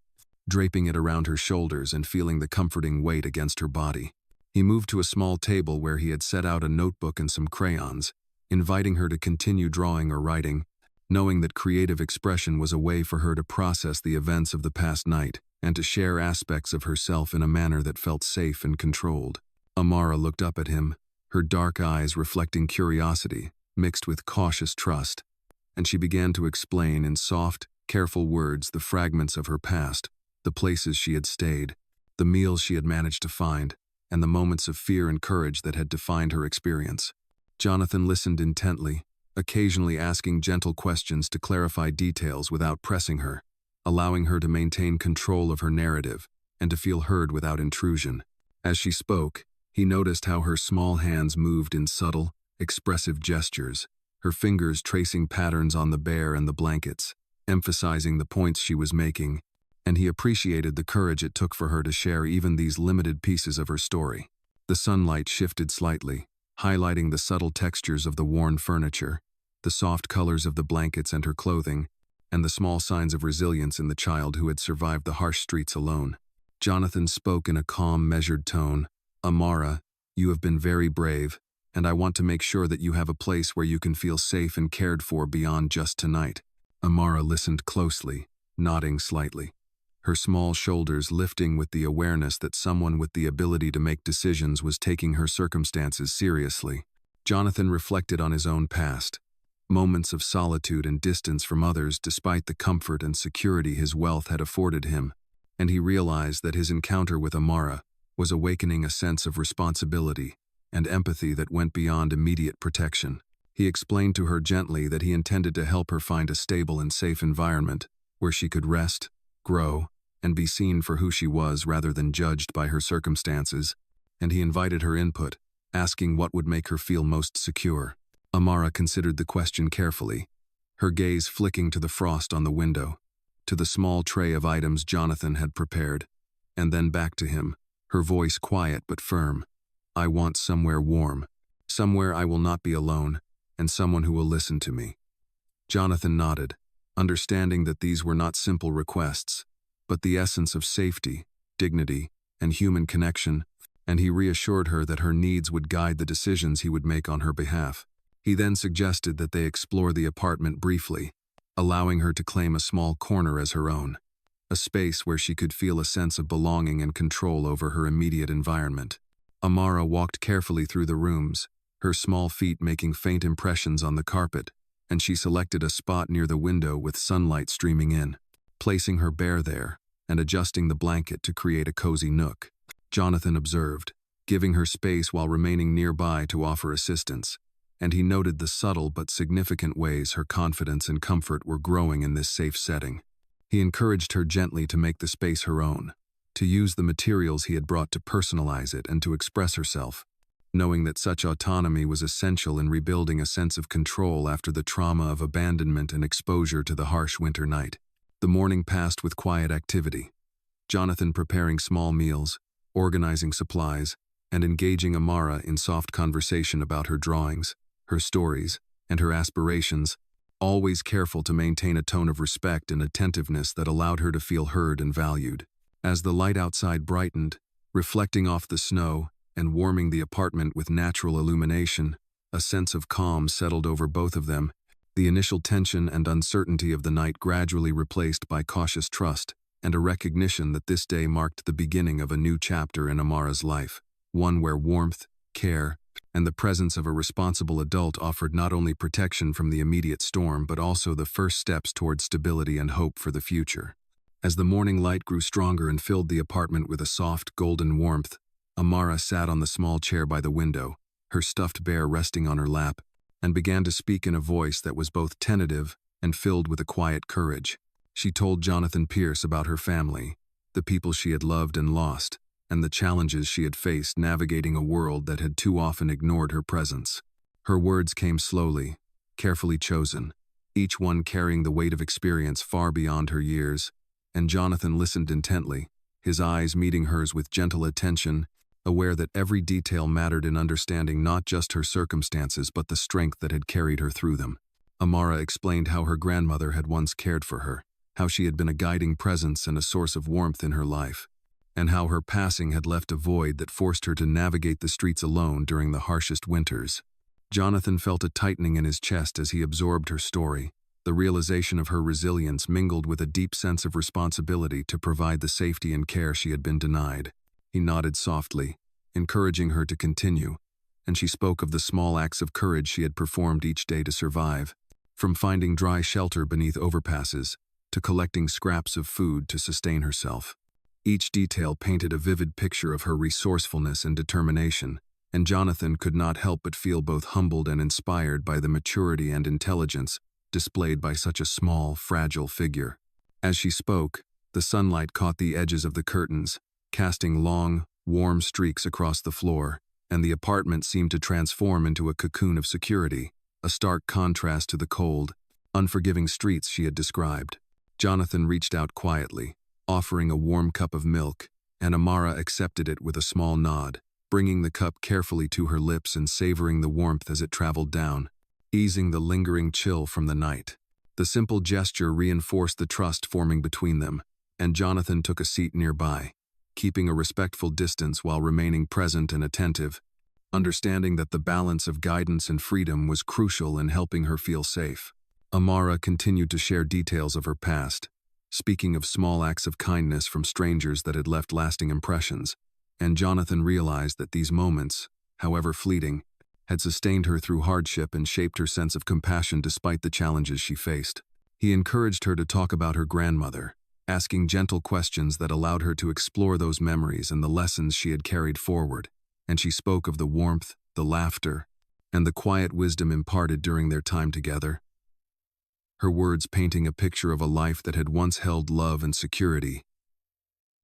draping it around her shoulders and feeling the comforting weight against her body. He moved to a small table where he had set out a notebook and some crayons, inviting her to continue drawing or writing, knowing that creative expression was a way for her to process the events of the past night and to share aspects of herself in a manner that felt safe and controlled. Amara looked up at him, her dark eyes reflecting curiosity, mixed with cautious trust, and she began to explain in soft, careful words the fragments of her past, the places she had stayed, the meals she had managed to find, and the moments of fear and courage that had defined her experience. Jonathan listened intently, occasionally asking gentle questions to clarify details without pressing her, allowing her to maintain control of her narrative and to feel heard without intrusion. As she spoke, he noticed how her small hands moved in subtle, expressive gestures, her fingers tracing patterns on the bear and the blankets, emphasizing the points she was making, and he appreciated the courage it took for her to share even these limited pieces of her story. The sunlight shifted slightly, highlighting the subtle textures of the worn furniture, the soft colors of the blankets and her clothing, and the small signs of resilience in the child who had survived the harsh streets alone. Jonathan spoke in a calm, measured tone. "Amara, you have been very brave, and I want to make sure that you have a place where you can feel safe and cared for beyond just tonight." Amara listened closely, nodding slightly, her small shoulders lifting with the awareness that someone with the ability to make decisions was taking her circumstances seriously. Jonathan reflected on his own past, moments of solitude and distance from others despite the comfort and security his wealth had afforded him, and he realized that his encounter with Amara was awakening a sense of responsibility and empathy that went beyond immediate protection. He explained to her gently that he intended to help her find a stable and safe environment where she could rest, grow, and be seen for who she was rather than judged by her circumstances, and he invited her input, asking what would make her feel most secure. Amara considered the question carefully, her gaze flicking to the frost on the window, to the small tray of items Jonathan had prepared, and then back to him, her voice quiet but firm. "I want somewhere warm, somewhere I will not be alone, and someone who will listen to me." Jonathan nodded, understanding that these were not simple requests, but the essence of safety, dignity, and human connection, and he reassured her that her needs would guide the decisions he would make on her behalf. He then suggested that they explore the apartment briefly, allowing her to claim a small corner as her own, a space where she could feel a sense of belonging and control over her immediate environment. Amara walked carefully through the rooms, her small feet making faint impressions on the carpet, and she selected a spot near the window with sunlight streaming in, placing her bear there and adjusting the blanket to create a cozy nook. Jonathan observed, giving her space while remaining nearby to offer assistance, and he noted the subtle but significant ways her confidence and comfort were growing in this safe setting. He encouraged her gently to make the space her own, to use the materials he had brought to personalize it and to express herself, knowing that such autonomy was essential in rebuilding a sense of control after the trauma of abandonment and exposure to the harsh winter night. The morning passed with quiet activity, Jonathan preparing small meals, organizing supplies, and engaging Amara in soft conversation about her drawings, her stories, and her aspirations, always careful to maintain a tone of respect and attentiveness that allowed her to feel heard and valued. As the light outside brightened, reflecting off the snow and warming the apartment with natural illumination, a sense of calm settled over both of them, the initial tension and uncertainty of the night gradually replaced by cautious trust and a recognition that this day marked the beginning of a new chapter in Amara's life, one where warmth, care, and the presence of a responsible adult offered not only protection from the immediate storm but also the first steps toward stability and hope for the future. As the morning light grew stronger and filled the apartment with a soft, golden warmth, Amara sat on the small chair by the window, her stuffed bear resting on her lap, and began to speak in a voice that was both tentative and filled with a quiet courage. She told Jonathan Pierce about her family, the people she had loved and lost, and the challenges she had faced navigating a world that had too often ignored her presence. Her words came slowly, carefully chosen, each one carrying the weight of experience far beyond her years, and Jonathan listened intently, his eyes meeting hers with gentle attention, aware that every detail mattered in understanding not just her circumstances but the strength that had carried her through them. Amara explained how her grandmother had once cared for her, how she had been a guiding presence and a source of warmth in her life, and how her passing had left a void that forced her to navigate the streets alone during the harshest winters. Jonathan felt a tightening in his chest as he absorbed her story. The realization of her resilience mingled with a deep sense of responsibility to provide the safety and care she had been denied. He nodded softly, encouraging her to continue, and she spoke of the small acts of courage she had performed each day to survive, from finding dry shelter beneath overpasses to collecting scraps of food to sustain herself. Each detail painted a vivid picture of her resourcefulness and determination, and Jonathan could not help but feel both humbled and inspired by the maturity and intelligence displayed by such a small, fragile figure. As she spoke, the sunlight caught the edges of the curtains, casting long, warm streaks across the floor, and the apartment seemed to transform into a cocoon of security, a stark contrast to the cold, unforgiving streets she had described. Jonathan reached out quietly, offering a warm cup of milk, and Amara accepted it with a small nod, bringing the cup carefully to her lips and savoring the warmth as it traveled down, easing the lingering chill from the night. The simple gesture reinforced the trust forming between them, and Jonathan took a seat nearby, keeping a respectful distance while remaining present and attentive, understanding that the balance of guidance and freedom was crucial in helping her feel safe. Amara continued to share details of her past, speaking of small acts of kindness from strangers that had left lasting impressions, and Jonathan realized that these moments, however fleeting, had sustained her through hardship and shaped her sense of compassion despite the challenges she faced. He encouraged her to talk about her grandmother, asking gentle questions that allowed her to explore those memories and the lessons she had carried forward, and she spoke of the warmth, the laughter, and the quiet wisdom imparted during their time together, her words painting a picture of a life that had once held love and security,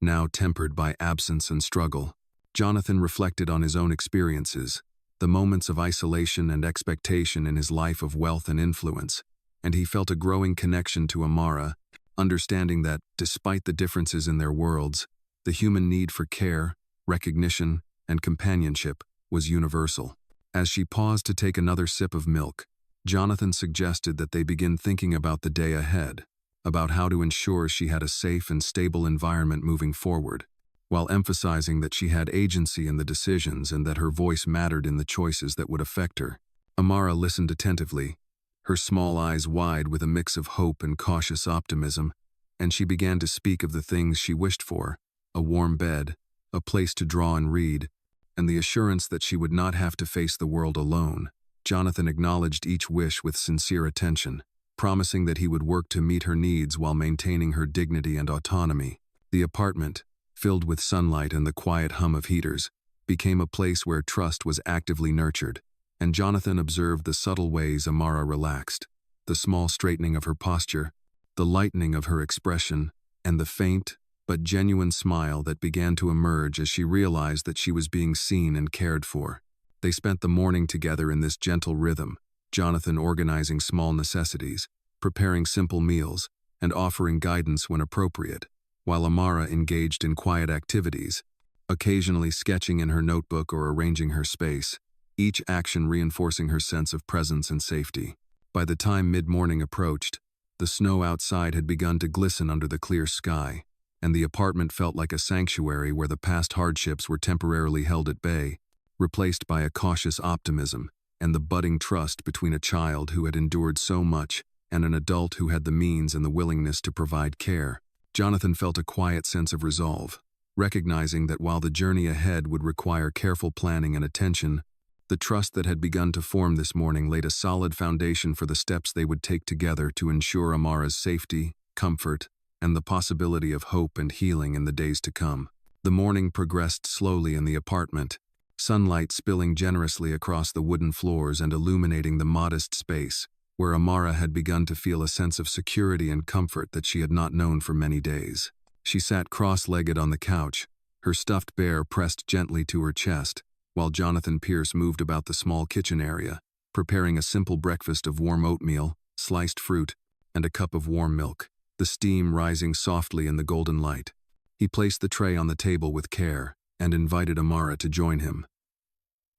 now tempered by absence and struggle. Jonathan reflected on his own experiences, the moments of isolation and expectation in his life of wealth and influence, and he felt a growing connection to Amara, understanding that, despite the differences in their worlds, the human need for care, recognition, and companionship was universal. As she paused to take another sip of milk, Jonathan suggested that they begin thinking about the day ahead, about how to ensure she had a safe and stable environment moving forward, while emphasizing that she had agency in the decisions and that her voice mattered in the choices that would affect her. Amara listened attentively, her small eyes wide with a mix of hope and cautious optimism, and she began to speak of the things she wished for: a warm bed, a place to draw and read, and the assurance that she would not have to face the world alone. Jonathan acknowledged each wish with sincere attention, promising that he would work to meet her needs while maintaining her dignity and autonomy. The apartment, filled with sunlight and the quiet hum of heaters, became a place where trust was actively nurtured, and Jonathan observed the subtle ways Amara relaxed, the small straightening of her posture, the lightening of her expression, and the faint but genuine smile that began to emerge as she realized that she was being seen and cared for. They spent the morning together in this gentle rhythm, Jonathan organizing small necessities, preparing simple meals, and offering guidance when appropriate, while Amara engaged in quiet activities, occasionally sketching in her notebook or arranging her space, each action reinforcing her sense of presence and safety. By the time mid-morning approached, the snow outside had begun to glisten under the clear sky, and the apartment felt like a sanctuary where the past hardships were temporarily held at bay, replaced by a cautious optimism and the budding trust between a child who had endured so much and an adult who had the means and the willingness to provide care. Jonathan felt a quiet sense of resolve, recognizing that while the journey ahead would require careful planning and attention, the trust that had begun to form this morning laid a solid foundation for the steps they would take together to ensure Amara's safety, comfort, and the possibility of hope and healing in the days to come. The morning progressed slowly in the apartment, sunlight spilling generously across the wooden floors and illuminating the modest space, where Amara had begun to feel a sense of security and comfort that she had not known for many days. She sat cross-legged on the couch, her stuffed bear pressed gently to her chest, while Jonathan Pierce moved about the small kitchen area, preparing a simple breakfast of warm oatmeal, sliced fruit, and a cup of warm milk, the steam rising softly in the golden light. He placed the tray on the table with care and invited Amara to join him,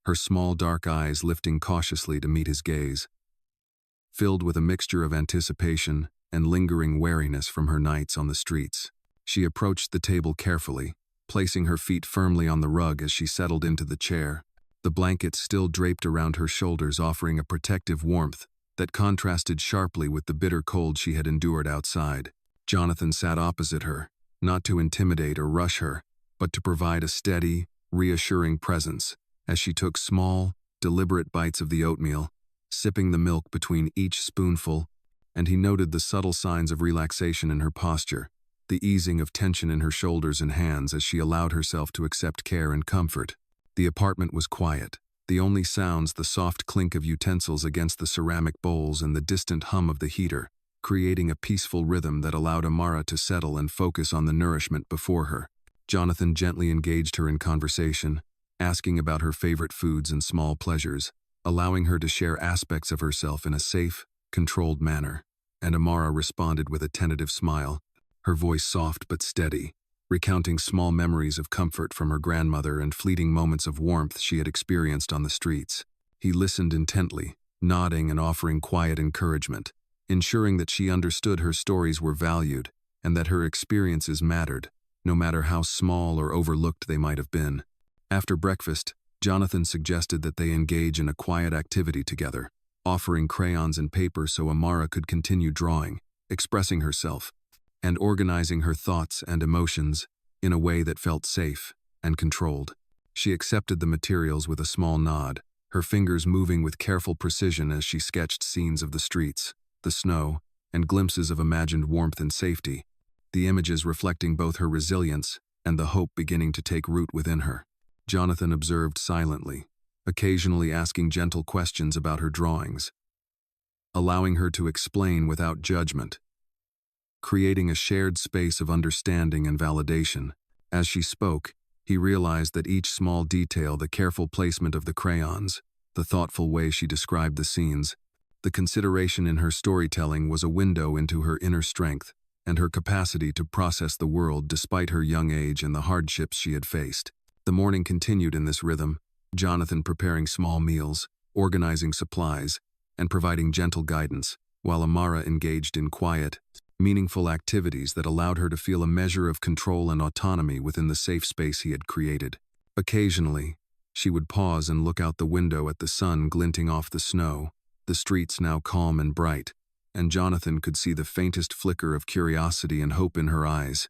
her small dark eyes lifting cautiously to meet his gaze. Filled with a mixture of anticipation and lingering wariness from her nights on the streets, she approached the table carefully, placing her feet firmly on the rug as she settled into the chair, the blanket still draped around her shoulders offering a protective warmth that contrasted sharply with the bitter cold she had endured outside. Jonathan sat opposite her, not to intimidate or rush her, but to provide a steady, reassuring presence as she took small, deliberate bites of the oatmeal, sipping the milk between each spoonful, and he noted the subtle signs of relaxation in her posture, the easing of tension in her shoulders and hands as she allowed herself to accept care and comfort. The apartment was quiet, the only sounds the soft clink of utensils against the ceramic bowls and the distant hum of the heater, creating a peaceful rhythm that allowed Amara to settle and focus on the nourishment before her. Jonathan gently engaged her in conversation, asking about her favorite foods and small pleasures, allowing her to share aspects of herself in a safe, controlled manner, and Amara responded with a tentative smile, her voice soft but steady, recounting small memories of comfort from her grandmother and fleeting moments of warmth she had experienced on the streets. He listened intently, nodding and offering quiet encouragement, ensuring that she understood her stories were valued and that her experiences mattered, no matter how small or overlooked they might have been. After breakfast, Jonathan suggested that they engage in a quiet activity together, offering crayons and paper so Amara could continue drawing, expressing herself, and organizing her thoughts and emotions in a way that felt safe and controlled. She accepted the materials with a small nod, her fingers moving with careful precision as she sketched scenes of the streets, the snow, and glimpses of imagined warmth and safety, the images reflecting both her resilience and the hope beginning to take root within her. Jonathan observed silently, occasionally asking gentle questions about her drawings, allowing her to explain without judgment, creating a shared space of understanding and validation. As she spoke, he realized that each small detail, the careful placement of the crayons, the thoughtful way she described the scenes, the consideration in her storytelling was a window into her inner strength and her capacity to process the world despite her young age and the hardships she had faced. The morning continued in this rhythm, Jonathan preparing small meals, organizing supplies, and providing gentle guidance, while Amara engaged in quiet, meaningful activities that allowed her to feel a measure of control and autonomy within the safe space he had created. Occasionally, she would pause and look out the window at the sun glinting off the snow, the streets now calm and bright, and Jonathan could see the faintest flicker of curiosity and hope in her eyes,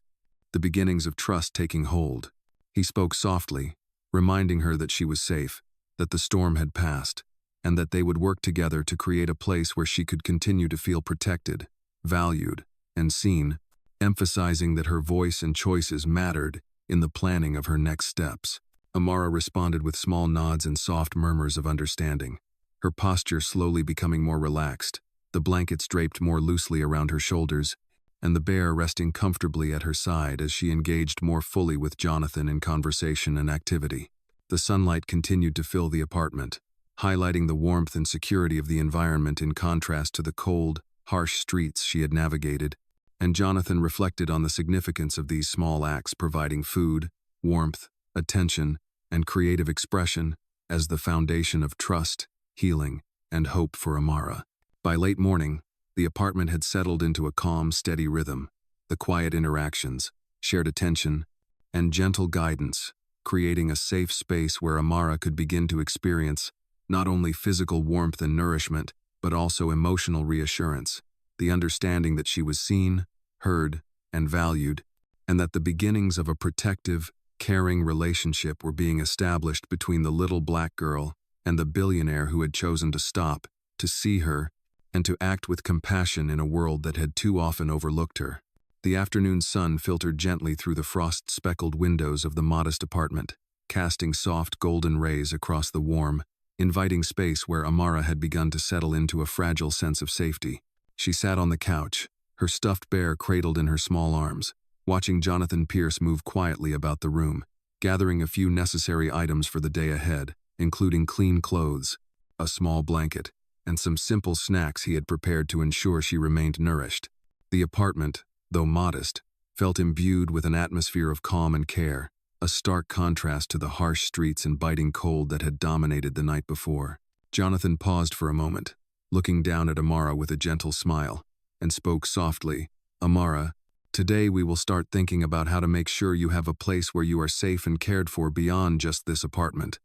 the beginnings of trust taking hold. He spoke softly, reminding her that she was safe, that the storm had passed, and that they would work together to create a place where she could continue to feel protected, valued, and seen, emphasizing that her voice and choices mattered in the planning of her next steps. Amara responded with small nods and soft murmurs of understanding, her posture slowly becoming more relaxed, the blankets draped more loosely around her shoulders, and the bear resting comfortably at her side as she engaged more fully with Jonathan in conversation and activity. The sunlight continued to fill the apartment, highlighting the warmth and security of the environment in contrast to the cold, harsh streets she had navigated, and Jonathan reflected on the significance of these small acts providing food, warmth, attention, and creative expression as the foundation of trust, healing, and hope for Amara. By late morning, the apartment had settled into a calm, steady rhythm, the quiet interactions, shared attention, and gentle guidance, creating a safe space where Amara could begin to experience not only physical warmth and nourishment, but also emotional reassurance, the understanding that she was seen, heard, and valued, and that the beginnings of a protective, caring relationship were being established between the little black girl and the billionaire who had chosen to stop, to see her, and to act with compassion in a world that had too often overlooked her. The afternoon sun filtered gently through the frost-speckled windows of the modest apartment, casting soft golden rays across the warm, inviting space where Amara had begun to settle into a fragile sense of safety. She sat on the couch, her stuffed bear cradled in her small arms, watching Jonathan Pierce move quietly about the room, gathering a few necessary items for the day ahead, including clean clothes, a small blanket, and some simple snacks he had prepared to ensure she remained nourished. The apartment, though modest, felt imbued with an atmosphere of calm and care, a stark contrast to the harsh streets and biting cold that had dominated the night before. Jonathan paused for a moment, looking down at Amara with a gentle smile, and spoke softly, "Amara, today we will start thinking about how to make sure you have a place where you are safe and cared for beyond just this apartment.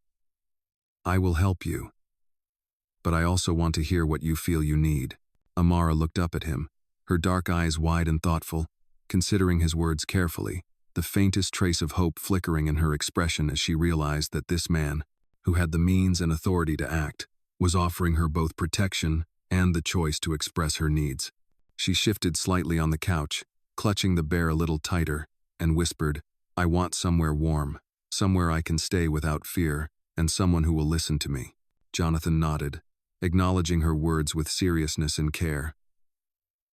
I will help you. But I also want to hear what you feel you need." Amara looked up at him, her dark eyes wide and thoughtful, considering his words carefully, the faintest trace of hope flickering in her expression as she realized that this man, who had the means and authority to act, was offering her both protection and the choice to express her needs. She shifted slightly on the couch, clutching the bear a little tighter, and whispered, "I want somewhere warm, somewhere I can stay without fear, and someone who will listen to me." Jonathan nodded, acknowledging her words with seriousness and care.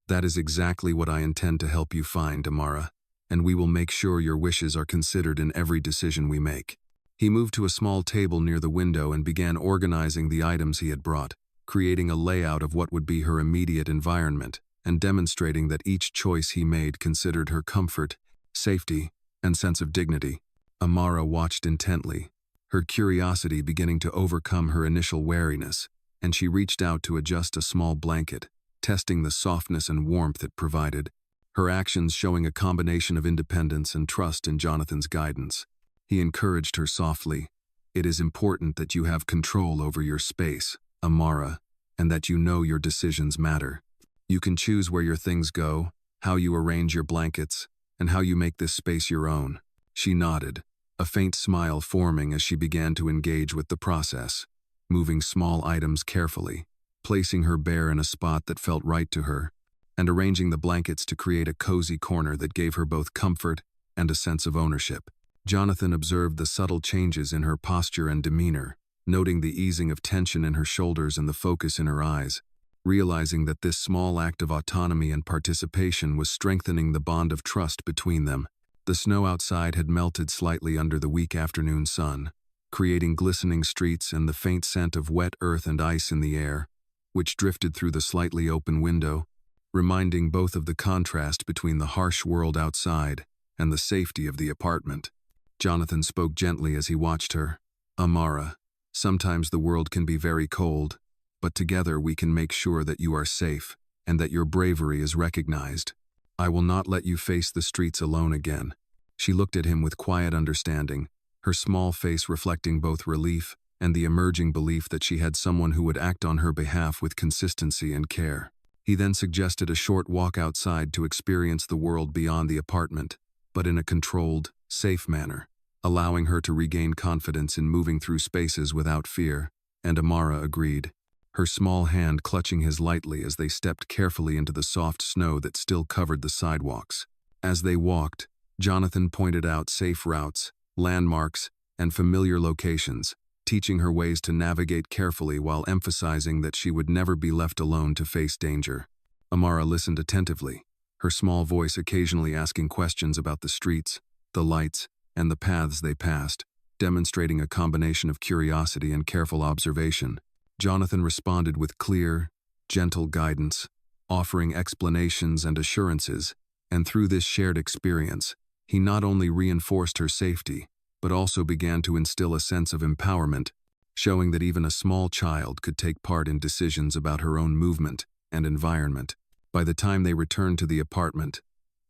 "That is exactly what I intend to help you find, Amara, and we will make sure your wishes are considered in every decision we make." He moved to a small table near the window and began organizing the items he had brought, creating a layout of what would be her immediate environment, and demonstrating that each choice he made considered her comfort, safety, and sense of dignity. Amara watched intently, her curiosity beginning to overcome her initial wariness, and she reached out to adjust a small blanket, testing the softness and warmth it provided, her actions showing a combination of independence and trust in Jonathan's guidance. He encouraged her softly, "It is important that you have control over your space, Amara, and that you know your decisions matter. You can choose where your things go, how you arrange your blankets, and how you make this space your own." She nodded, a faint smile forming as she began to engage with the process, moving small items carefully, placing her bear in a spot that felt right to her, and arranging the blankets to create a cozy corner that gave her both comfort and a sense of ownership. Jonathan observed the subtle changes in her posture and demeanor, noting the easing of tension in her shoulders and the focus in her eyes, realizing that this small act of autonomy and participation was strengthening the bond of trust between them. The snow outside had melted slightly under the weak afternoon sun, creating glistening streets and the faint scent of wet earth and ice in the air, which drifted through the slightly open window, reminding both of the contrast between the harsh world outside and the safety of the apartment. Jonathan spoke gently as he watched her. "Amara, sometimes the world can be very cold, but together we can make sure that you are safe and that your bravery is recognized. I will not let you face the streets alone again." She looked at him with quiet understanding, her small face reflecting both relief and the emerging belief that she had someone who would act on her behalf with consistency and care. He then suggested a short walk outside to experience the world beyond the apartment, but in a controlled, safe manner, allowing her to regain confidence in moving through spaces without fear, and Amara agreed, her small hand clutching his lightly as they stepped carefully into the soft snow that still covered the sidewalks. As they walked, Jonathan pointed out safe routes, landmarks, and familiar locations, teaching her ways to navigate carefully while emphasizing that she would never be left alone to face danger. Amara listened attentively, her small voice occasionally asking questions about the streets, the lights, and the paths they passed, demonstrating a combination of curiosity and careful observation. Jonathan responded with clear, gentle guidance, offering explanations and assurances, and through this shared experience, he not only reinforced her safety, but also began to instill a sense of empowerment, showing that even a small child could take part in decisions about her own movement and environment. By the time they returned to the apartment,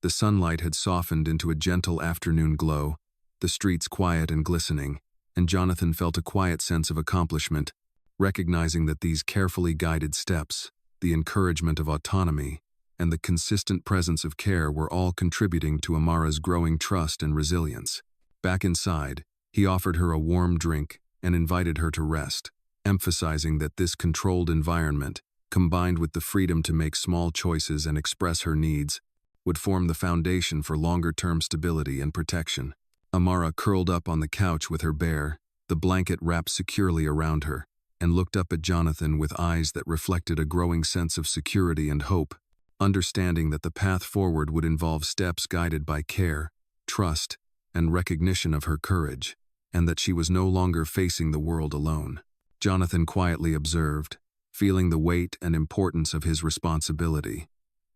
the sunlight had softened into a gentle afternoon glow, the streets quiet and glistening, and Jonathan felt a quiet sense of accomplishment, recognizing that these carefully guided steps, the encouragement of autonomy, and the consistent presence of care were all contributing to Amara's growing trust and resilience. Back inside, he offered her a warm drink and invited her to rest, emphasizing that this controlled environment, combined with the freedom to make small choices and express her needs, would form the foundation for longer-term stability and protection. Amara curled up on the couch with her bear, the blanket wrapped securely around her, and looked up at Jonathan with eyes that reflected a growing sense of security and hope, understanding that the path forward would involve steps guided by care, trust, and recognition of her courage, and that she was no longer facing the world alone. Jonathan quietly observed, feeling the weight and importance of his responsibility,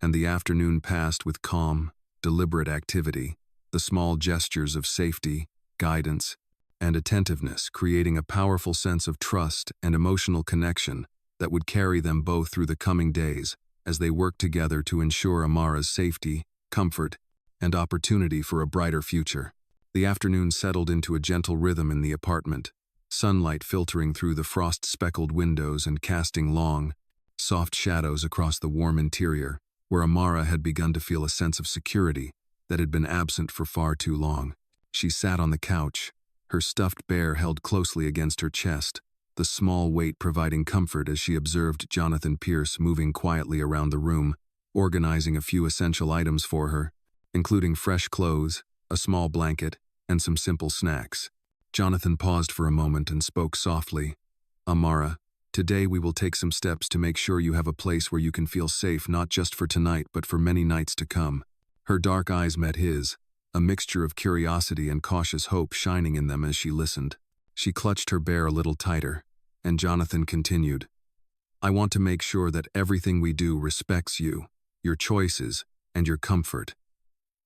and the afternoon passed with calm, deliberate activity, the small gestures of safety, guidance, and attentiveness creating a powerful sense of trust and emotional connection that would carry them both through the coming days as they worked together to ensure Amara's safety, comfort, and opportunity for a brighter future. The afternoon settled into a gentle rhythm in the apartment, sunlight filtering through the frost-speckled windows and casting long, soft shadows across the warm interior, where Amara had begun to feel a sense of security that had been absent for far too long. She sat on the couch, her stuffed bear held closely against her chest, the small weight providing comfort as she observed Jonathan Pierce moving quietly around the room, organizing a few essential items for her, including fresh clothes, a small blanket, and some simple snacks. Jonathan paused for a moment and spoke softly. "Amara, today we will take some steps to make sure you have a place where you can feel safe not just for tonight but for many nights to come." Her dark eyes met his, a mixture of curiosity and cautious hope shining in them as she listened. She clutched her bear a little tighter, and Jonathan continued, "I want to make sure that everything we do respects you, your choices, and your comfort.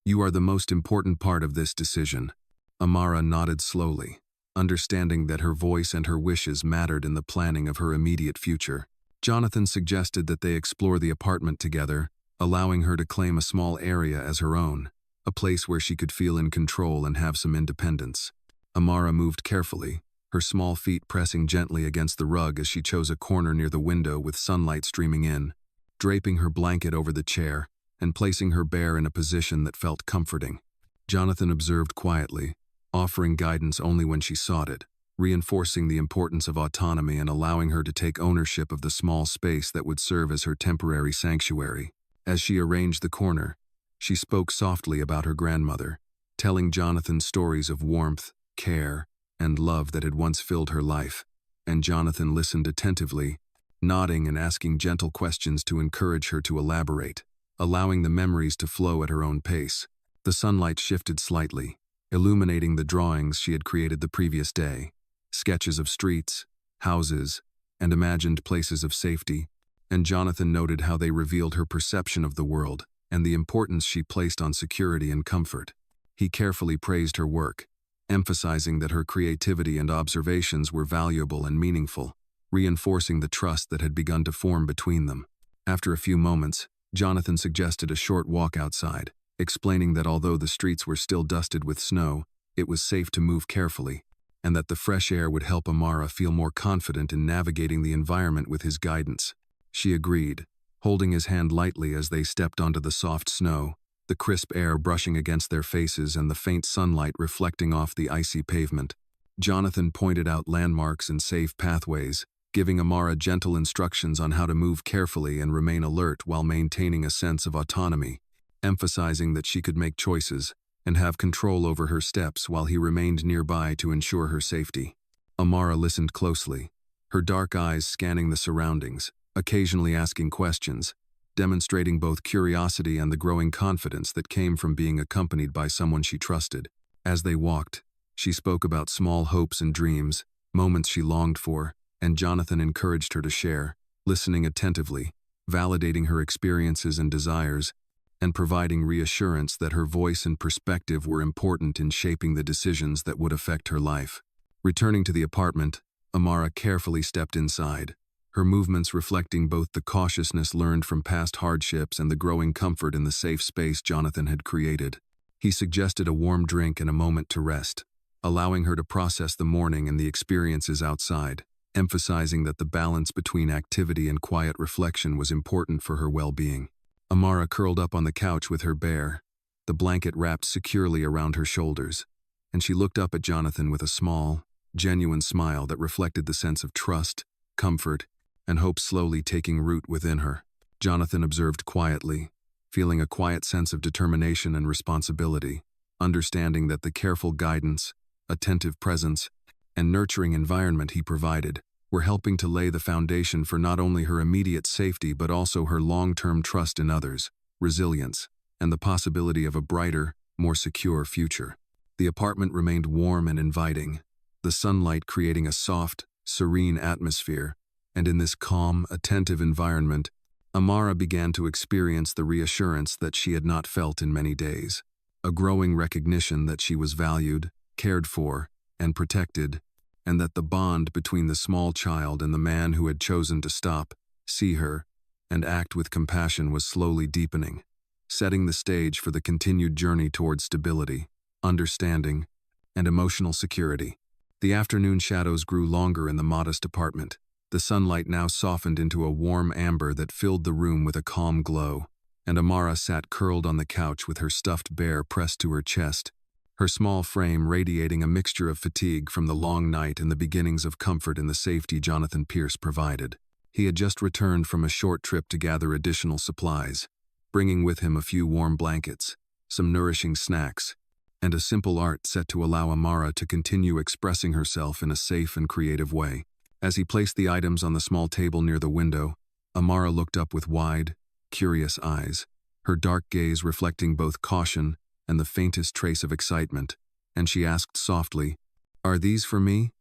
You are the most important part of this decision." Amara nodded slowly, understanding that her voice and her wishes mattered in the planning of her immediate future. Jonathan suggested that they explore the apartment together, allowing her to claim a small area as her own, a place where she could feel in control and have some independence. Amara moved carefully, her small feet pressing gently against the rug as she chose a corner near the window with sunlight streaming in, draping her blanket over the chair and placing her bear in a position that felt comforting. Jonathan observed quietly, offering guidance only when she sought it, reinforcing the importance of autonomy and allowing her to take ownership of the small space that would serve as her temporary sanctuary. As she arranged the corner, she spoke softly about her grandmother, telling Jonathan stories of warmth, care, and love that had once filled her life, and Jonathan listened attentively, nodding and asking gentle questions to encourage her to elaborate, allowing the memories to flow at her own pace. The sunlight shifted slightly, illuminating the drawings she had created the previous day, sketches of streets, houses, and imagined places of safety, and Jonathan noted how they revealed her perception of the world and the importance she placed on security and comfort. He carefully praised her work, emphasizing that her creativity and observations were valuable and meaningful, reinforcing the trust that had begun to form between them. After a few moments, Jonathan suggested a short walk outside, explaining that although the streets were still dusted with snow, it was safe to move carefully, and that the fresh air would help Amara feel more confident in navigating the environment with his guidance. She agreed, holding his hand lightly as they stepped onto the soft snow, the crisp air brushing against their faces and the faint sunlight reflecting off the icy pavement. Jonathan pointed out landmarks and safe pathways, giving Amara gentle instructions on how to move carefully and remain alert while maintaining a sense of autonomy, emphasizing that she could make choices and have control over her steps while he remained nearby to ensure her safety. Amara listened closely, her dark eyes scanning the surroundings, occasionally asking questions, demonstrating both curiosity and the growing confidence that came from being accompanied by someone she trusted. As they walked, she spoke about small hopes and dreams, moments she longed for, and Jonathan encouraged her to share, listening attentively, validating her experiences and desires, and providing reassurance that her voice and perspective were important in shaping the decisions that would affect her life. Returning to the apartment, Amara carefully stepped inside, her movements reflecting both the cautiousness learned from past hardships and the growing comfort in the safe space Jonathan had created. He suggested a warm drink and a moment to rest, allowing her to process the morning and the experiences outside, emphasizing that the balance between activity and quiet reflection was important for her well-being. Amara curled up on the couch with her bear, the blanket wrapped securely around her shoulders, and she looked up at Jonathan with a small, genuine smile that reflected the sense of trust, comfort, and hope slowly taking root within her. Jonathan observed quietly, feeling a quiet sense of determination and responsibility, understanding that the careful guidance, attentive presence, and nurturing environment he provided were helping to lay the foundation for not only her immediate safety but also her long-term trust in others, resilience, and the possibility of a brighter, more secure future. The apartment remained warm and inviting, the sunlight creating a soft, serene atmosphere, and in this calm, attentive environment, Amara began to experience the reassurance that she had not felt in many days, a growing recognition that she was valued, cared for, and protected, and that the bond between the small child and the man who had chosen to stop, see her, and act with compassion was slowly deepening, setting the stage for the continued journey toward stability, understanding, and emotional security. The afternoon shadows grew longer in the modest apartment. The sunlight now softened into a warm amber that filled the room with a calm glow, and Amara sat curled on the couch with her stuffed bear pressed to her chest, her small frame radiating a mixture of fatigue from the long night and the beginnings of comfort in the safety Jonathan Pierce provided. He had just returned from a short trip to gather additional supplies, bringing with him a few warm blankets, some nourishing snacks, and a simple art set to allow Amara to continue expressing herself in a safe and creative way. As he placed the items on the small table near the window, Amara looked up with wide, curious eyes, her dark gaze reflecting both caution and the faintest trace of excitement, and she asked softly, "Are these for me?"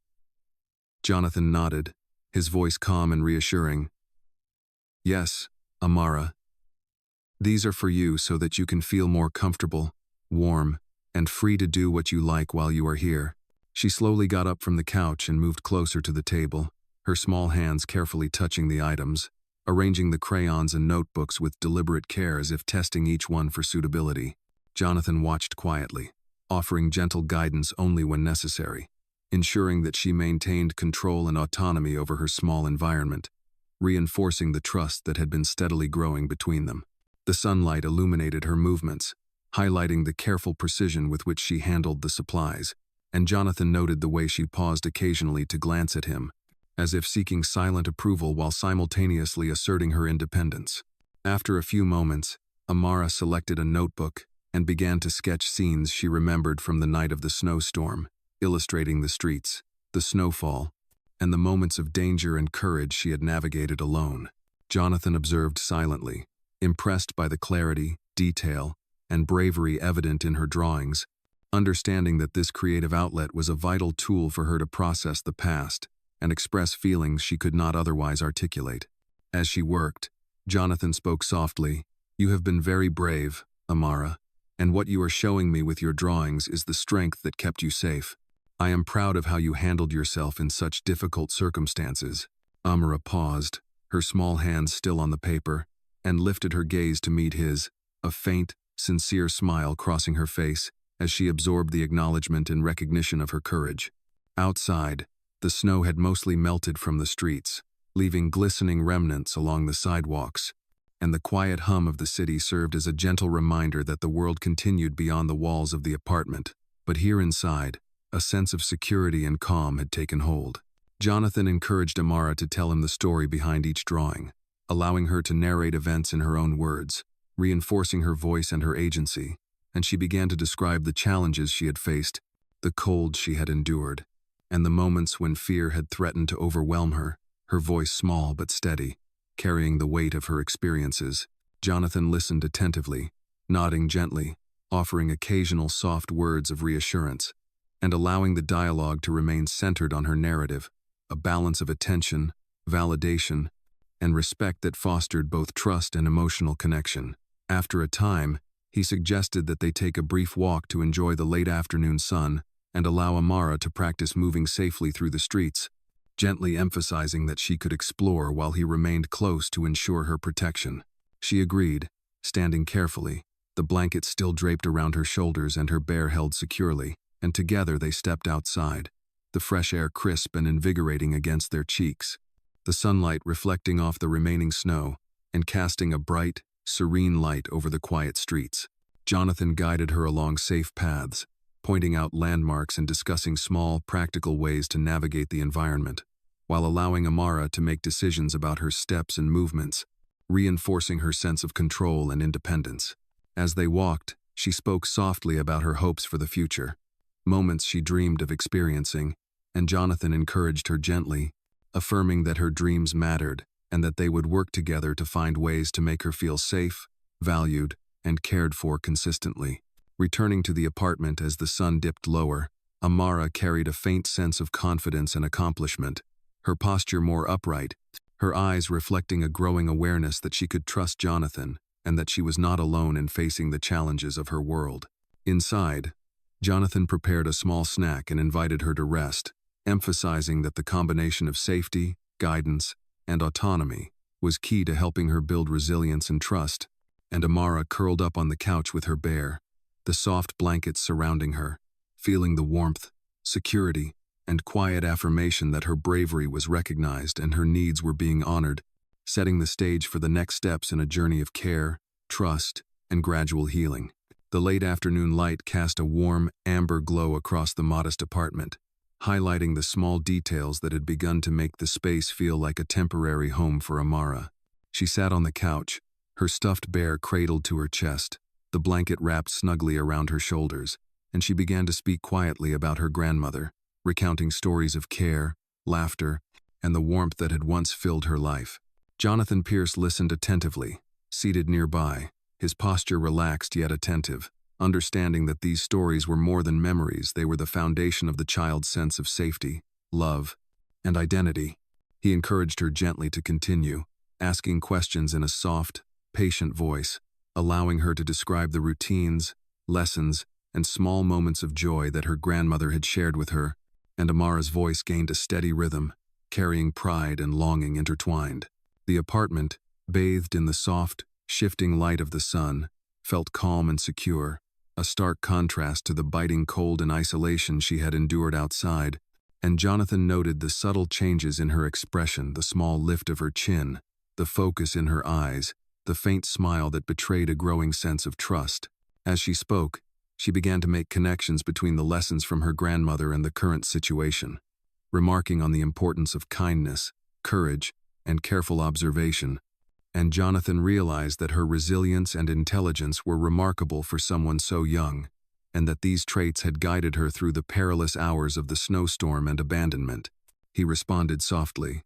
Jonathan nodded, his voice calm and reassuring. "Yes, Amara. These are for you so that you can feel more comfortable, warm, and free to do what you like while you are here." She slowly got up from the couch and moved closer to the table, her small hands carefully touching the items, arranging the crayons and notebooks with deliberate care as if testing each one for suitability. Jonathan watched quietly, offering gentle guidance only when necessary, ensuring that she maintained control and autonomy over her small environment, reinforcing the trust that had been steadily growing between them. The sunlight illuminated her movements, highlighting the careful precision with which she handled the supplies, and Jonathan noted the way she paused occasionally to glance at him, as if seeking silent approval while simultaneously asserting her independence. After a few moments, Amara selected a notebook and began to sketch scenes she remembered from the night of the snowstorm, illustrating the streets, the snowfall, and the moments of danger and courage she had navigated alone. Jonathan observed silently, impressed by the clarity, detail, and bravery evident in her drawings, understanding that this creative outlet was a vital tool for her to process the past and express feelings she could not otherwise articulate. As she worked, Jonathan spoke softly, "You have been very brave, Amara, and what you are showing me with your drawings is the strength that kept you safe. I am proud of how you handled yourself in such difficult circumstances." Amara paused, her small hands still on the paper, and lifted her gaze to meet his, a faint, sincere smile crossing her face as she absorbed the acknowledgement and recognition of her courage. Outside, the snow had mostly melted from the streets, leaving glistening remnants along the sidewalks, and the quiet hum of the city served as a gentle reminder that the world continued beyond the walls of the apartment. But here inside, a sense of security and calm had taken hold. Jonathan encouraged Amara to tell him the story behind each drawing, allowing her to narrate events in her own words, reinforcing her voice and her agency, and she began to describe the challenges she had faced, the cold she had endured, and the moments when fear had threatened to overwhelm her, her voice small but steady, carrying the weight of her experiences. Jonathan listened attentively, nodding gently, offering occasional soft words of reassurance, and allowing the dialogue to remain centered on her narrative, a balance of attention, validation, and respect that fostered both trust and emotional connection. After a time, he suggested that they take a brief walk to enjoy the late afternoon sun and allow Amara to practice moving safely through the streets, gently emphasizing that she could explore while he remained close to ensure her protection. She agreed, standing carefully, the blanket still draped around her shoulders and her bear held securely, and together they stepped outside, the fresh air crisp and invigorating against their cheeks, the sunlight reflecting off the remaining snow and casting a bright, serene light over the quiet streets. Jonathan guided her along safe paths, pointing out landmarks and discussing small, practical ways to navigate the environment, while allowing Amara to make decisions about her steps and movements, reinforcing her sense of control and independence. As they walked, she spoke softly about her hopes for the future, moments she dreamed of experiencing, and Jonathan encouraged her gently, affirming that her dreams mattered and that they would work together to find ways to make her feel safe, valued, and cared for consistently. Returning to the apartment as the sun dipped lower, Amara carried a faint sense of confidence and accomplishment, her posture more upright, her eyes reflecting a growing awareness that she could trust Jonathan and that she was not alone in facing the challenges of her world. Inside, Jonathan prepared a small snack and invited her to rest, emphasizing that the combination of safety, guidance, and autonomy was key to helping her build resilience and trust. And Amara curled up on the couch with her bear, the soft blankets surrounding her, feeling the warmth, security, and quiet affirmation that her bravery was recognized and her needs were being honored, setting the stage for the next steps in a journey of care, trust, and gradual healing. The late afternoon light cast a warm, amber glow across the modest apartment, highlighting the small details that had begun to make the space feel like a temporary home for Amara. She sat on the couch, her stuffed bear cradled to her chest, the blanket wrapped snugly around her shoulders, and she began to speak quietly about her grandmother, recounting stories of care, laughter, and the warmth that had once filled her life. Jonathan Pierce listened attentively, seated nearby, his posture relaxed yet attentive, understanding that these stories were more than memories. They were the foundation of the child's sense of safety, love, and identity. He encouraged her gently to continue, asking questions in a soft, patient voice, allowing her to describe the routines, lessons, and small moments of joy that her grandmother had shared with her, and Amara's voice gained a steady rhythm, carrying pride and longing intertwined. The apartment, bathed in the soft, shifting light of the sun, felt calm and secure, a stark contrast to the biting cold and isolation she had endured outside, and Jonathan noted the subtle changes in her expression, the small lift of her chin, the focus in her eyes, the faint smile that betrayed a growing sense of trust. As she spoke, she began to make connections between the lessons from her grandmother and the current situation, remarking on the importance of kindness, courage, and careful observation, and Jonathan realized that her resilience and intelligence were remarkable for someone so young, and that these traits had guided her through the perilous hours of the snowstorm and abandonment. He responded softly,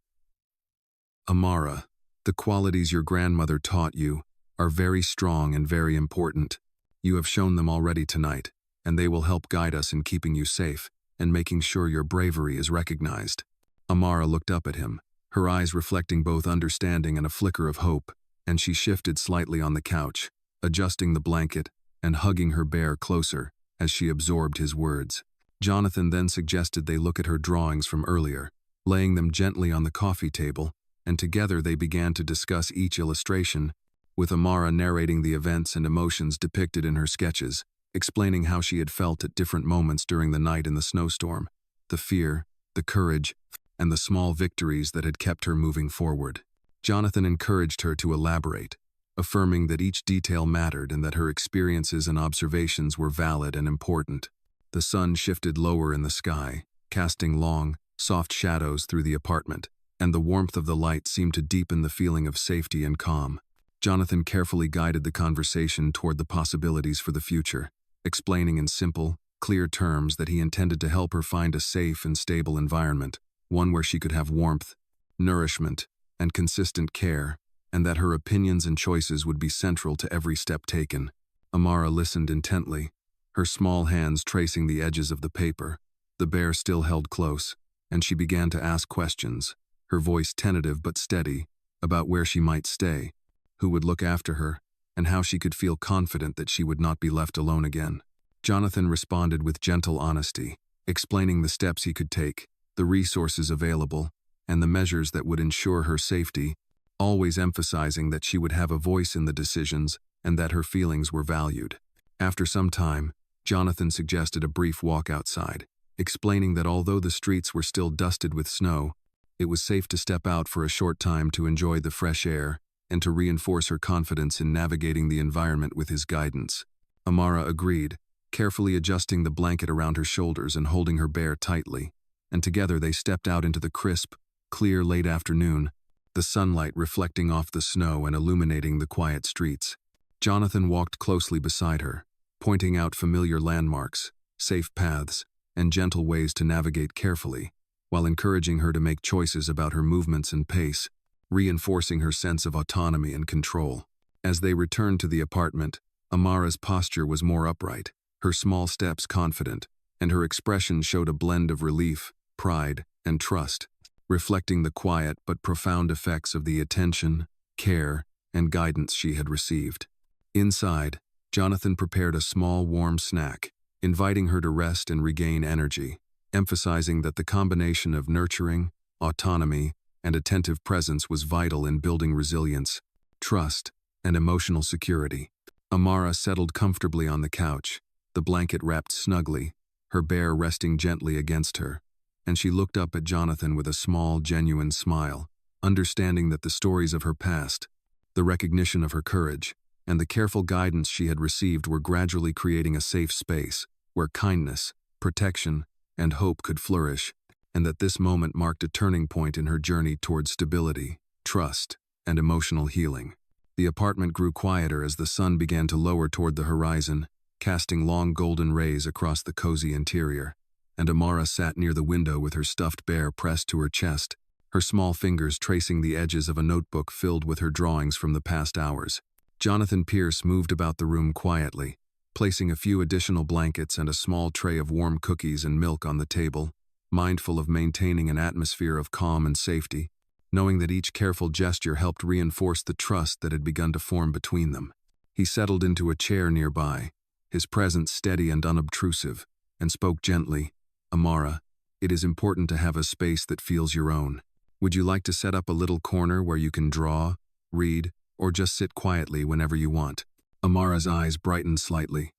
"Amara, the qualities your grandmother taught you are very strong and very important. You have shown them already tonight, and they will help guide us in keeping you safe and making sure your bravery is recognized." Amara looked up at him, her eyes reflecting both understanding and a flicker of hope, and she shifted slightly on the couch, adjusting the blanket and hugging her bear closer as she absorbed his words. Jonathan then suggested they look at her drawings from earlier, laying them gently on the coffee table, and together they began to discuss each illustration, with Amara narrating the events and emotions depicted in her sketches, explaining how she had felt at different moments during the night in the snowstorm, the fear, the courage, and the small victories that had kept her moving forward. Jonathan encouraged her to elaborate, affirming that each detail mattered and that her experiences and observations were valid and important. The sun shifted lower in the sky, casting long, soft shadows through the apartment, and the warmth of the light seemed to deepen the feeling of safety and calm. Jonathan carefully guided the conversation toward the possibilities for the future, explaining in simple, clear terms that he intended to help her find a safe and stable environment, one where she could have warmth, nourishment, and consistent care, and that her opinions and choices would be central to every step taken. Amara listened intently, her small hands tracing the edges of the paper, the bear still held close, and she began to ask questions, her voice tentative but steady, about where she might stay, who would look after her, and how she could feel confident that she would not be left alone again. Jonathan responded with gentle honesty, explaining the steps he could take, the resources available, and the measures that would ensure her safety, always emphasizing that she would have a voice in the decisions and that her feelings were valued. After some time, Jonathan suggested a brief walk outside, explaining that although the streets were still dusted with snow, it was safe to step out for a short time to enjoy the fresh air and to reinforce her confidence in navigating the environment with his guidance. Amara agreed, carefully adjusting the blanket around her shoulders and holding her bear tightly, and together they stepped out into the crisp, clear late afternoon, the sunlight reflecting off the snow and illuminating the quiet streets. Jonathan walked closely beside her, pointing out familiar landmarks, safe paths, and gentle ways to navigate carefully, while encouraging her to make choices about her movements and pace, reinforcing her sense of autonomy and control. As they returned to the apartment, Amara's posture was more upright, her small steps confident, and her expression showed a blend of relief, pride, and trust, reflecting the quiet but profound effects of the attention, care, and guidance she had received. Inside, Jonathan prepared a small warm snack, inviting her to rest and regain energy, emphasizing that the combination of nurturing, autonomy, and attentive presence was vital in building resilience, trust, and emotional security. Amara settled comfortably on the couch, the blanket wrapped snugly, her bear resting gently against her, and she looked up at Jonathan with a small, genuine smile, understanding that the stories of her past, the recognition of her courage, and the careful guidance she had received were gradually creating a safe space where kindness, protection, and hope could flourish, and that this moment marked a turning point in her journey towards stability, trust, and emotional healing. The apartment grew quieter as the sun began to lower toward the horizon, casting long golden rays across the cozy interior, and Amara sat near the window with her stuffed bear pressed to her chest, her small fingers tracing the edges of a notebook filled with her drawings from the past hours. Jonathan Pierce moved about the room quietly, placing a few additional blankets and a small tray of warm cookies and milk on the table, mindful of maintaining an atmosphere of calm and safety, knowing that each careful gesture helped reinforce the trust that had begun to form between them. He settled into a chair nearby, his presence steady and unobtrusive, and spoke gently, "Amara, it is important to have a space that feels your own. Would you like to set up a little corner where you can draw, read, or just sit quietly whenever you want?" Amara's eyes brightened slightly,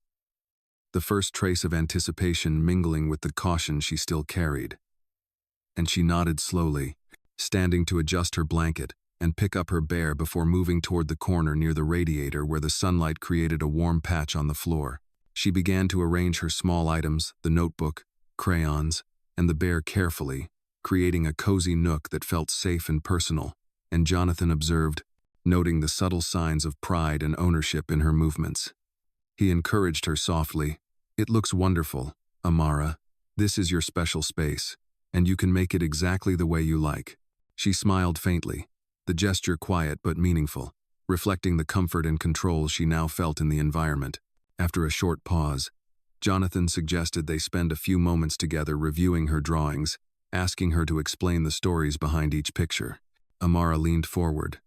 the first trace of anticipation mingling with the caution she still carried. And she nodded slowly, standing to adjust her blanket and pick up her bear before moving toward the corner near the radiator where the sunlight created a warm patch on the floor. She began to arrange her small items, the notebook, crayons, and the bear carefully, creating a cozy nook that felt safe and personal, and Jonathan observed, noting the subtle signs of pride and ownership in her movements. He encouraged her softly, "It looks wonderful, Amara. This is your special space, and you can make it exactly the way you like." She smiled faintly, the gesture quiet but meaningful, reflecting the comfort and control she now felt in the environment. After a short pause, Jonathan suggested they spend a few moments together reviewing her drawings, asking her to explain the stories behind each picture. Amara leaned forward,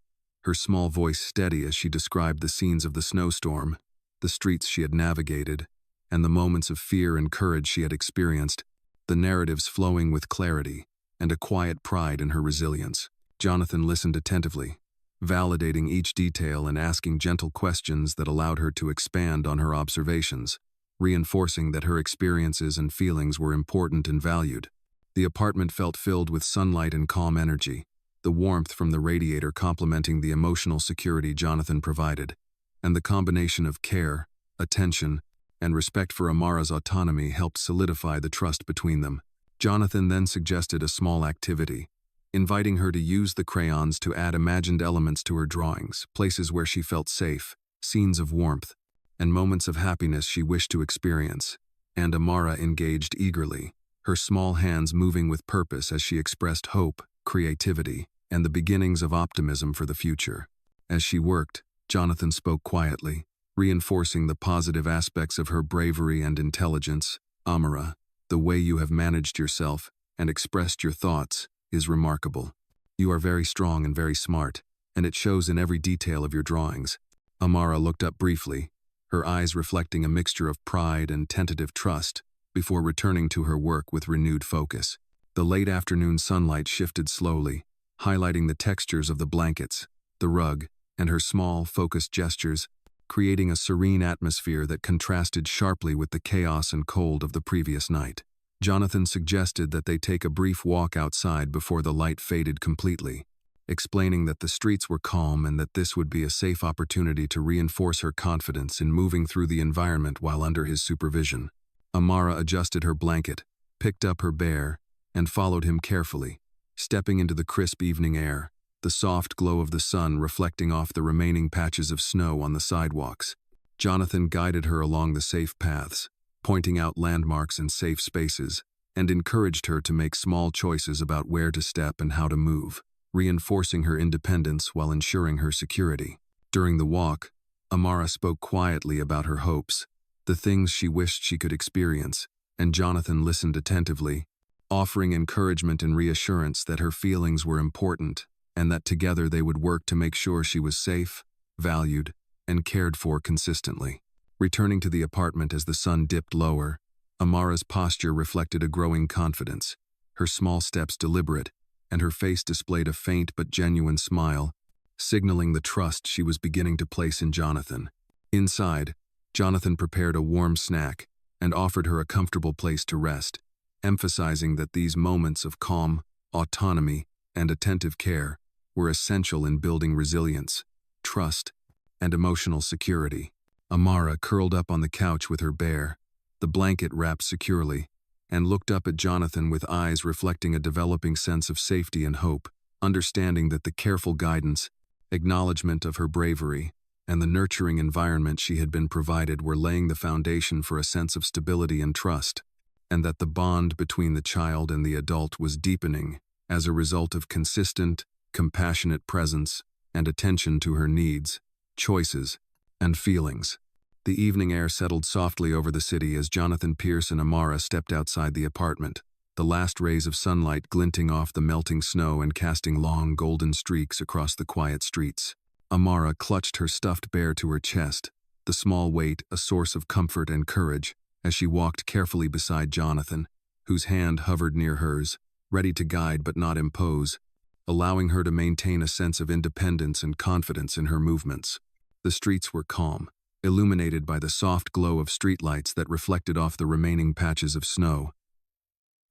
her small voice steady as she described the scenes of the snowstorm, the streets she had navigated, and the moments of fear and courage she had experienced, the narratives flowing with clarity and a quiet pride in her resilience. Jonathan listened attentively, validating each detail and asking gentle questions that allowed her to expand on her observations, reinforcing that her experiences and feelings were important and valued. The apartment felt filled with sunlight and calm energy, the warmth from the radiator complementing the emotional security Jonathan provided, and the combination of care, attention, and respect for Amara's autonomy helped solidify the trust between them. Jonathan then suggested a small activity, inviting her to use the crayons to add imagined elements to her drawings, places where she felt safe, scenes of warmth, and moments of happiness she wished to experience. And Amara engaged eagerly, her small hands moving with purpose as she expressed hope, creativity, and the beginnings of optimism for the future. As she worked, Jonathan spoke quietly, reinforcing the positive aspects of her bravery and intelligence. "Amara, the way you have managed yourself and expressed your thoughts is remarkable. You are very strong and very smart, and it shows in every detail of your drawings." Amara looked up briefly, her eyes reflecting a mixture of pride and tentative trust, before returning to her work with renewed focus. The late afternoon sunlight shifted slowly, highlighting the textures of the blankets, the rug, and her small, focused gestures, creating a serene atmosphere that contrasted sharply with the chaos and cold of the previous night. Jonathan suggested that they take a brief walk outside before the light faded completely, explaining that the streets were calm and that this would be a safe opportunity to reinforce her confidence in moving through the environment while under his supervision. Amara adjusted her blanket, picked up her bear, and followed him carefully, stepping into the crisp evening air, the soft glow of the sun reflecting off the remaining patches of snow on the sidewalks. Jonathan guided her along the safe paths, pointing out landmarks and safe spaces, and encouraged her to make small choices about where to step and how to move, reinforcing her independence while ensuring her security. During the walk, Amara spoke quietly about her hopes, the things she wished she could experience, and Jonathan listened attentively, offering encouragement and reassurance that her feelings were important and that together they would work to make sure she was safe, valued, and cared for consistently. Returning to the apartment as the sun dipped lower, Amara's posture reflected a growing confidence, her small steps deliberate, and her face displayed a faint but genuine smile, signaling the trust she was beginning to place in Jonathan. Inside, Jonathan prepared a warm snack and offered her a comfortable place to rest, emphasizing that these moments of calm, autonomy, and attentive care were essential in building resilience, trust, and emotional security. Amara curled up on the couch with her bear, the blanket wrapped securely, and looked up at Jonathan with eyes reflecting a developing sense of safety and hope, understanding that the careful guidance, acknowledgement of her bravery, and the nurturing environment she had been provided were laying the foundation for a sense of stability and trust, and that the bond between the child and the adult was deepening as a result of consistent, compassionate presence and attention to her needs, choices, and feelings. The evening air settled softly over the city as Jonathan Pierce and Amara stepped outside the apartment, the last rays of sunlight glinting off the melting snow and casting long golden streaks across the quiet streets. Amara clutched her stuffed bear to her chest, the small weight a source of comfort and courage, as she walked carefully beside Jonathan, whose hand hovered near hers, ready to guide but not impose, allowing her to maintain a sense of independence and confidence in her movements. The streets were calm, illuminated by the soft glow of streetlights that reflected off the remaining patches of snow,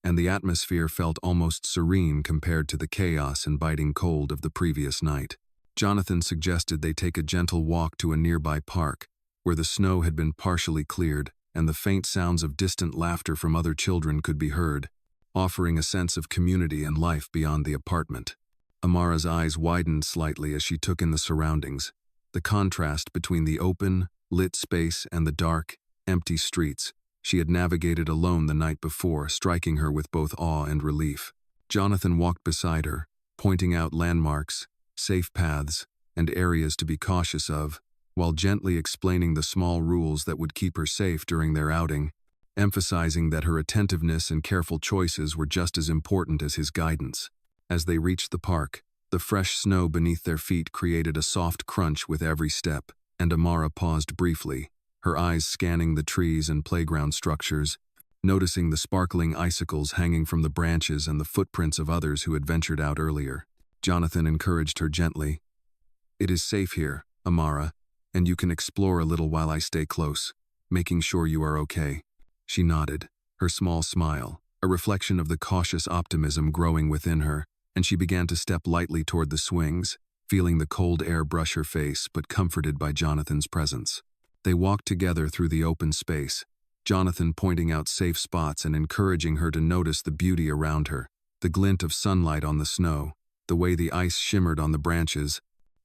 and the atmosphere felt almost serene compared to the chaos and biting cold of the previous night. Jonathan suggested they take a gentle walk to a nearby park, where the snow had been partially cleared and the faint sounds of distant laughter from other children could be heard, offering a sense of community and life beyond the apartment. Amara's eyes widened slightly as she took in the surroundings, the contrast between the open, lit space and the dark, empty streets she had navigated alone the night before, striking her with both awe and relief. Jonathan walked beside her, pointing out landmarks, safe paths, and areas to be cautious of, while gently explaining the small rules that would keep her safe during their outing, emphasizing that her attentiveness and careful choices were just as important as his guidance. As they reached the park, the fresh snow beneath their feet created a soft crunch with every step, and Amara paused briefly, her eyes scanning the trees and playground structures, noticing the sparkling icicles hanging from the branches and the footprints of others who had ventured out earlier. Jonathan encouraged her gently. "It is safe here, Amara, and you can explore a little while I stay close, making sure you are okay." She nodded, her small smile, a reflection of the cautious optimism growing within her, and she began to step lightly toward the swings, feeling the cold air brush her face but comforted by Jonathan's presence. They walked together through the open space, Jonathan pointing out safe spots and encouraging her to notice the beauty around her, the glint of sunlight on the snow, the way the ice shimmered on the branches,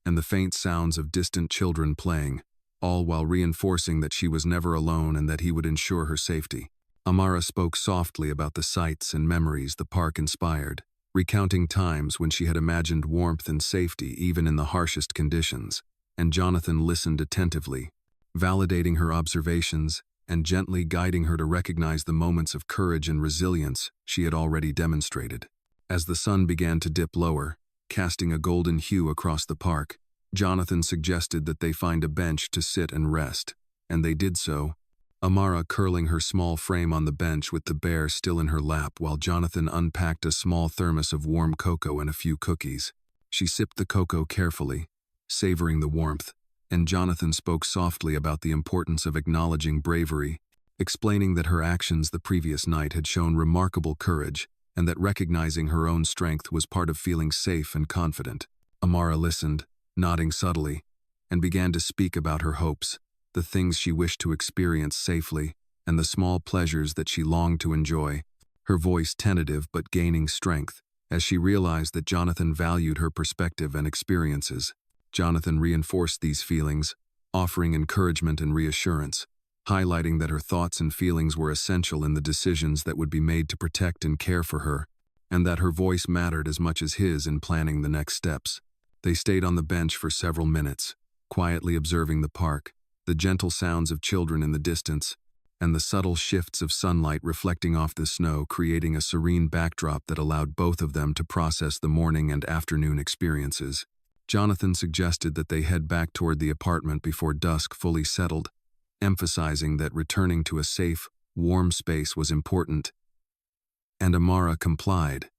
and the faint sounds of distant children playing, all while reinforcing that she was never alone and that he would ensure her safety. Amara spoke softly about the sights and memories the park inspired, recounting times when she had imagined warmth and safety even in the harshest conditions, and Jonathan listened attentively, validating her observations and gently guiding her to recognize the moments of courage and resilience she had already demonstrated. As the sun began to dip lower, casting a golden hue across the park, Jonathan suggested that they find a bench to sit and rest, and they did so, Amara curling her small frame on the bench with the bear still in her lap while Jonathan unpacked a small thermos of warm cocoa and a few cookies. She sipped the cocoa carefully, savoring the warmth, and Jonathan spoke softly about the importance of acknowledging bravery, explaining that her actions the previous night had shown remarkable courage and that recognizing her own strength was part of feeling safe and confident. Amara listened, nodding subtly, and began to speak about her hopes, the things she wished to experience safely, and the small pleasures that she longed to enjoy, her voice tentative but gaining strength, As she realized that Jonathan valued her perspective and experiences, Jonathan reinforced these feelings, offering encouragement and reassurance, highlighting that her thoughts and feelings were essential in the decisions that would be made to protect and care for her, and that her voice mattered as much as his in planning the next steps. They stayed on the bench for several minutes, quietly observing the park, the gentle sounds of children in the distance, and the subtle shifts of sunlight reflecting off the snow, creating a serene backdrop that allowed both of them to process the morning and afternoon experiences. Jonathan suggested that they head back toward the apartment before dusk fully settled, emphasizing that returning to a safe, warm space was important. And Amara complied,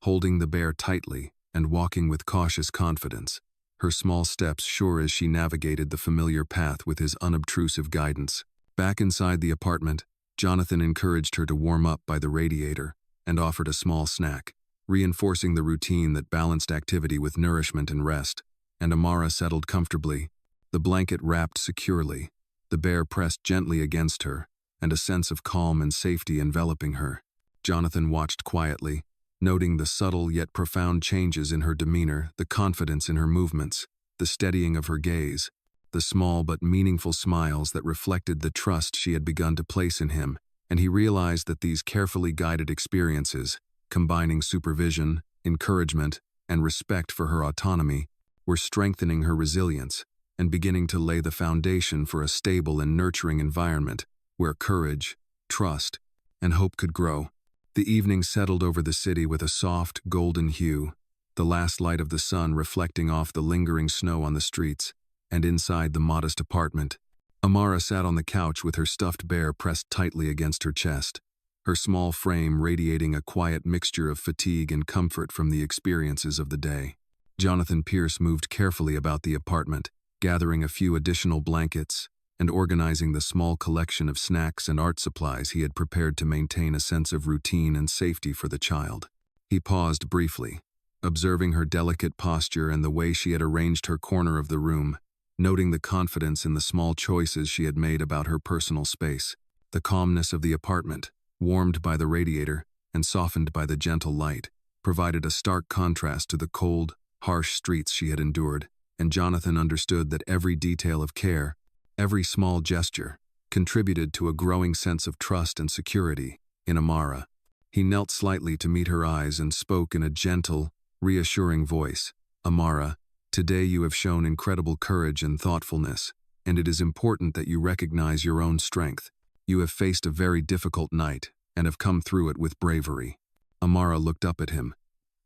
holding the bear tightly and walking with cautious confidence, her small steps sure as she navigated the familiar path with his unobtrusive guidance. Back inside the apartment, Jonathan encouraged her to warm up by the radiator and offered a small snack, reinforcing the routine that balanced activity with nourishment and rest. And Amara settled comfortably, the blanket wrapped securely, the bear pressed gently against her, and a sense of calm and safety enveloping her. Jonathan watched quietly, noting the subtle yet profound changes in her demeanor, the confidence in her movements, the steadying of her gaze, the small but meaningful smiles that reflected the trust she had begun to place in him, and he realized that these carefully guided experiences, combining supervision, encouragement, and respect for her autonomy, were strengthening her resilience and beginning to lay the foundation for a stable and nurturing environment where courage, trust, and hope could grow. The evening settled over the city with a soft, golden hue, the last light of the sun reflecting off the lingering snow on the streets. And inside the modest apartment, Amara sat on the couch with her stuffed bear pressed tightly against her chest, her small frame radiating a quiet mixture of fatigue and comfort from the experiences of the day. Jonathan Pierce moved carefully about the apartment, gathering a few additional blankets and organizing the small collection of snacks and art supplies he had prepared to maintain a sense of routine and safety for the child. He paused briefly, observing her delicate posture and the way she had arranged her corner of the room, noting the confidence in the small choices she had made about her personal space. The calmness of the apartment, warmed by the radiator and softened by the gentle light, provided a stark contrast to the cold, harsh streets she had endured, and Jonathan understood that every detail of care, every small gesture, contributed to a growing sense of trust and security in Amara. He knelt slightly to meet her eyes and spoke in a gentle, reassuring voice. "Amara, today you have shown incredible courage and thoughtfulness, and it is important that you recognize your own strength. You have faced a very difficult night and have come through it with bravery." Amara looked up at him,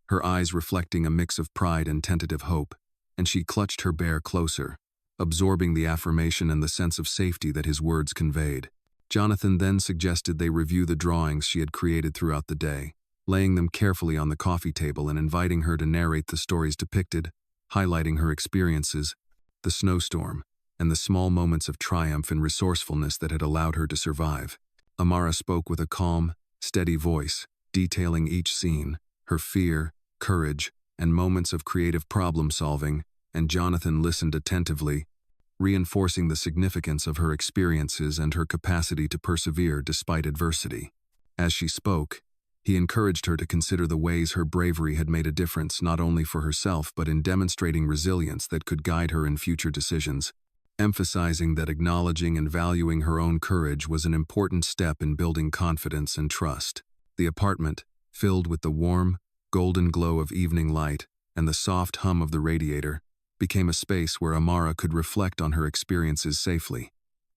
her eyes reflecting a mix of pride and tentative hope, and she clutched her bear closer, absorbing the affirmation and the sense of safety that his words conveyed. Jonathan then suggested they review the drawings she had created throughout the day, laying them carefully on the coffee table and inviting her to narrate the stories depicted, highlighting her experiences, the snowstorm, and the small moments of triumph and resourcefulness that had allowed her to survive. Amara spoke with a calm, steady voice, detailing each scene, her fear, courage, and moments of creative problem-solving, and Jonathan listened attentively, reinforcing the significance of her experiences and her capacity to persevere despite adversity. As she spoke, he encouraged her to consider the ways her bravery had made a difference not only for herself but in demonstrating resilience that could guide her in future decisions, emphasizing that acknowledging and valuing her own courage was an important step in building confidence and trust. The apartment, filled with the warm, golden glow of evening light and the soft hum of the radiator, became a space where Amara could reflect on her experiences safely.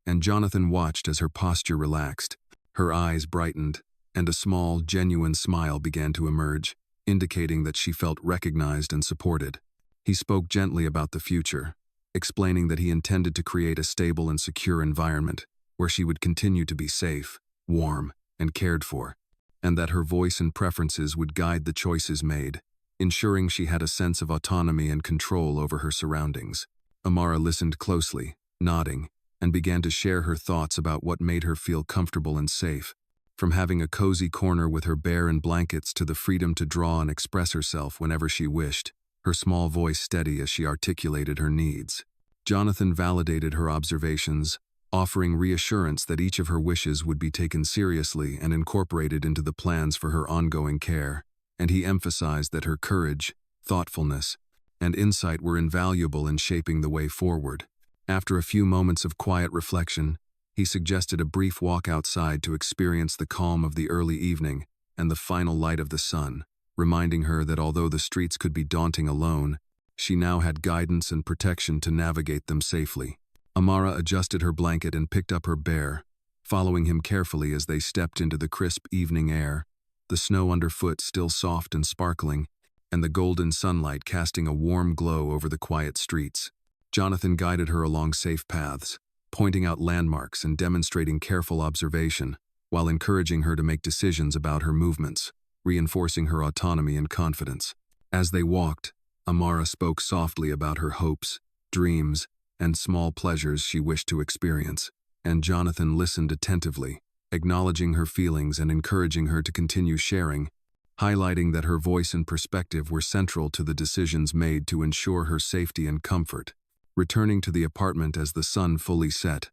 And Jonathan watched as her posture relaxed, her eyes brightened, and a small, genuine smile began to emerge, indicating that she felt recognized and supported. He spoke gently about the future, explaining that he intended to create a stable and secure environment where she would continue to be safe, warm, and cared for, and that her voice and preferences would guide the choices made, ensuring she had a sense of autonomy and control over her surroundings. Amara listened closely, nodding, and began to share her thoughts about what made her feel comfortable and safe. From having a cozy corner with her bear and blankets to the freedom to draw and express herself whenever she wished, her small voice steady as she articulated her needs. Jonathan validated her observations, offering reassurance that each of her wishes would be taken seriously and incorporated into the plans for her ongoing care. and he emphasized that her courage, thoughtfulness, and insight were invaluable in shaping the way forward. After a few moments of quiet reflection, he suggested a brief walk outside to experience the calm of the early evening and the final light of the sun, reminding her that although the streets could be daunting alone, she now had guidance and protection to navigate them safely. Amara adjusted her blanket and picked up her bear, following him carefully as they stepped into the crisp evening air, the snow underfoot still soft and sparkling, and the golden sunlight casting a warm glow over the quiet streets. Jonathan guided her along safe paths, pointing out landmarks and demonstrating careful observation, while encouraging her to make decisions about her movements, reinforcing her autonomy and confidence. As they walked, Amara spoke softly about her hopes, dreams, and small pleasures she wished to experience, and Jonathan listened attentively, acknowledging her feelings and encouraging her to continue sharing, highlighting that her voice and perspective were central to the decisions made to ensure her safety and comfort. Returning to the apartment as the sun fully set,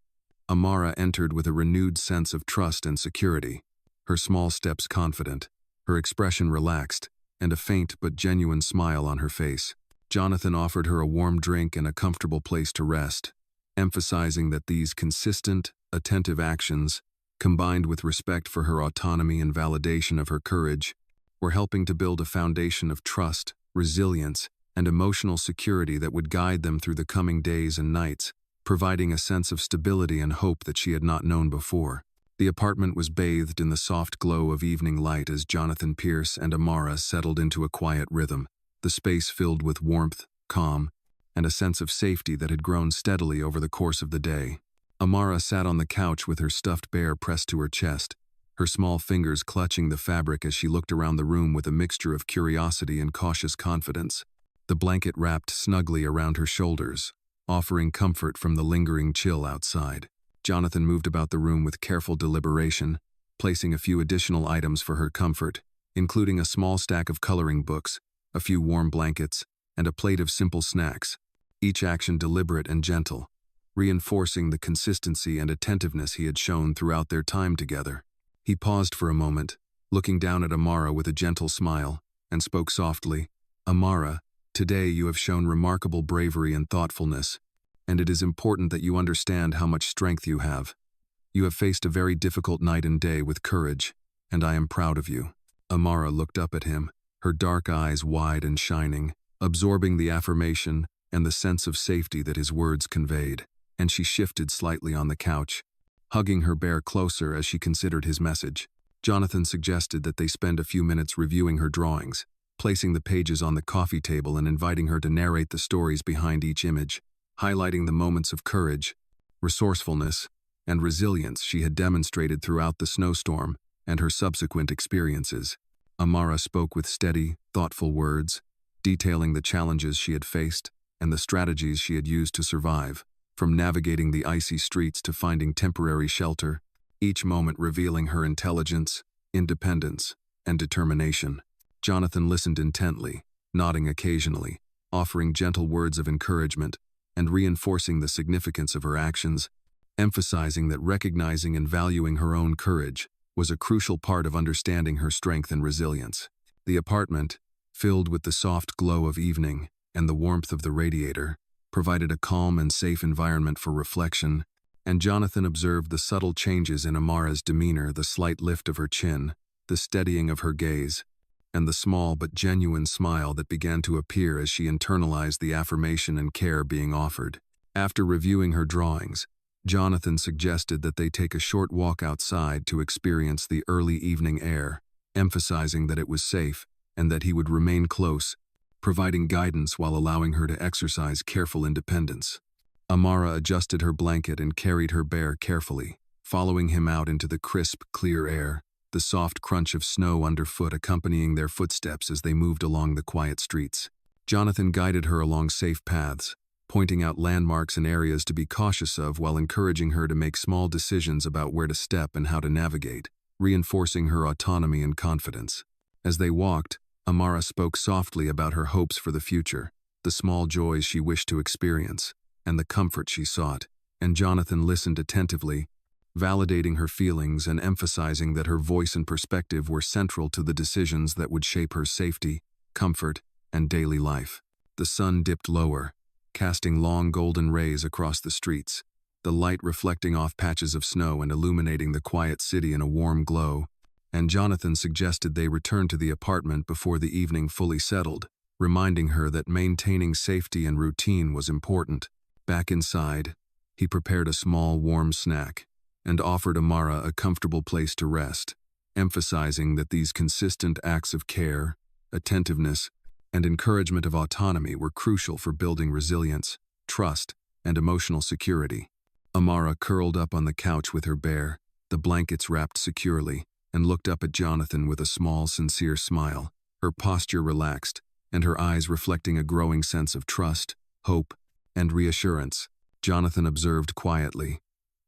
Amara entered with a renewed sense of trust and security, her small steps confident, her expression relaxed, and a faint but genuine smile on her face. Jonathan offered her a warm drink and a comfortable place to rest, emphasizing that these consistent, attentive actions, combined with respect for her autonomy and validation of her courage, were helping to build a foundation of trust, resilience, and emotional security that would guide them through the coming days and nights, providing a sense of stability and hope that she had not known before. The apartment was bathed in the soft glow of evening light as Jonathan Pierce and Amara settled into a quiet rhythm, the space filled with warmth, calm, and a sense of safety that had grown steadily over the course of the day. Amara sat on the couch with her stuffed bear pressed to her chest, her small fingers clutching the fabric as she looked around the room with a mixture of curiosity and cautious confidence. The blanket wrapped snugly around her shoulders, offering comfort from the lingering chill outside. Jonathan moved about the room with careful deliberation, placing a few additional items for her comfort, including a small stack of coloring books, a few warm blankets, and a plate of simple snacks, each action deliberate and gentle, reinforcing the consistency and attentiveness he had shown throughout their time together. He paused for a moment, looking down at Amara with a gentle smile, and spoke softly, "Amara, today you have shown remarkable bravery and thoughtfulness, and it is important that you understand how much strength you have. You have faced a very difficult night and day with courage, and I am proud of you." Amara looked up at him, her dark eyes wide and shining, absorbing the affirmation and the sense of safety that his words conveyed, and she shifted slightly on the couch, hugging her bear closer as she considered his message. Jonathan suggested that they spend a few minutes reviewing her drawings, placing the pages on the coffee table and inviting her to narrate the stories behind each image, highlighting the moments of courage, resourcefulness, and resilience she had demonstrated throughout the snowstorm and her subsequent experiences. Amara spoke with steady, thoughtful words, detailing the challenges she had faced and the strategies she had used to survive, from navigating the icy streets to finding temporary shelter, each moment revealing her intelligence, independence, and determination. Jonathan listened intently, nodding occasionally, offering gentle words of encouragement, and reinforcing the significance of her actions, emphasizing that recognizing and valuing her own courage was a crucial part of understanding her strength and resilience. The apartment, filled with the soft glow of evening and the warmth of the radiator, provided a calm and safe environment for reflection, and Jonathan observed the subtle changes in Amara's demeanor, the slight lift of her chin, the steadying of her gaze, and the small but genuine smile that began to appear as she internalized the affirmation and care being offered. After reviewing her drawings, Jonathan suggested that they take a short walk outside to experience the early evening air, emphasizing that it was safe and that he would remain close, providing guidance while allowing her to exercise careful independence. Amara adjusted her blanket and carried her bear carefully, following him out into the crisp, clear air, the soft crunch of snow underfoot accompanying their footsteps as they moved along the quiet streets. Jonathan guided her along safe paths, pointing out landmarks and areas to be cautious of while encouraging her to make small decisions about where to step and how to navigate, reinforcing her autonomy and confidence. As they walked, Amara spoke softly about her hopes for the future, the small joys she wished to experience, and the comfort she sought, and Jonathan listened attentively, validating her feelings and emphasizing that her voice and perspective were central to the decisions that would shape her safety, comfort, and daily life. The sun dipped lower, casting long golden rays across the streets, the light reflecting off patches of snow and illuminating the quiet city in a warm glow, and Jonathan suggested they return to the apartment before the evening fully settled, reminding her that maintaining safety and routine was important. Back inside, he prepared a small warm snack and offered Amara a comfortable place to rest, emphasizing that these consistent acts of care, attentiveness, and encouragement of autonomy were crucial for building resilience, trust, and emotional security. Amara curled up on the couch with her bear, the blankets wrapped securely, and looked up at Jonathan with a small, sincere smile, her posture relaxed, and her eyes reflecting a growing sense of trust, hope, and reassurance. Jonathan observed quietly,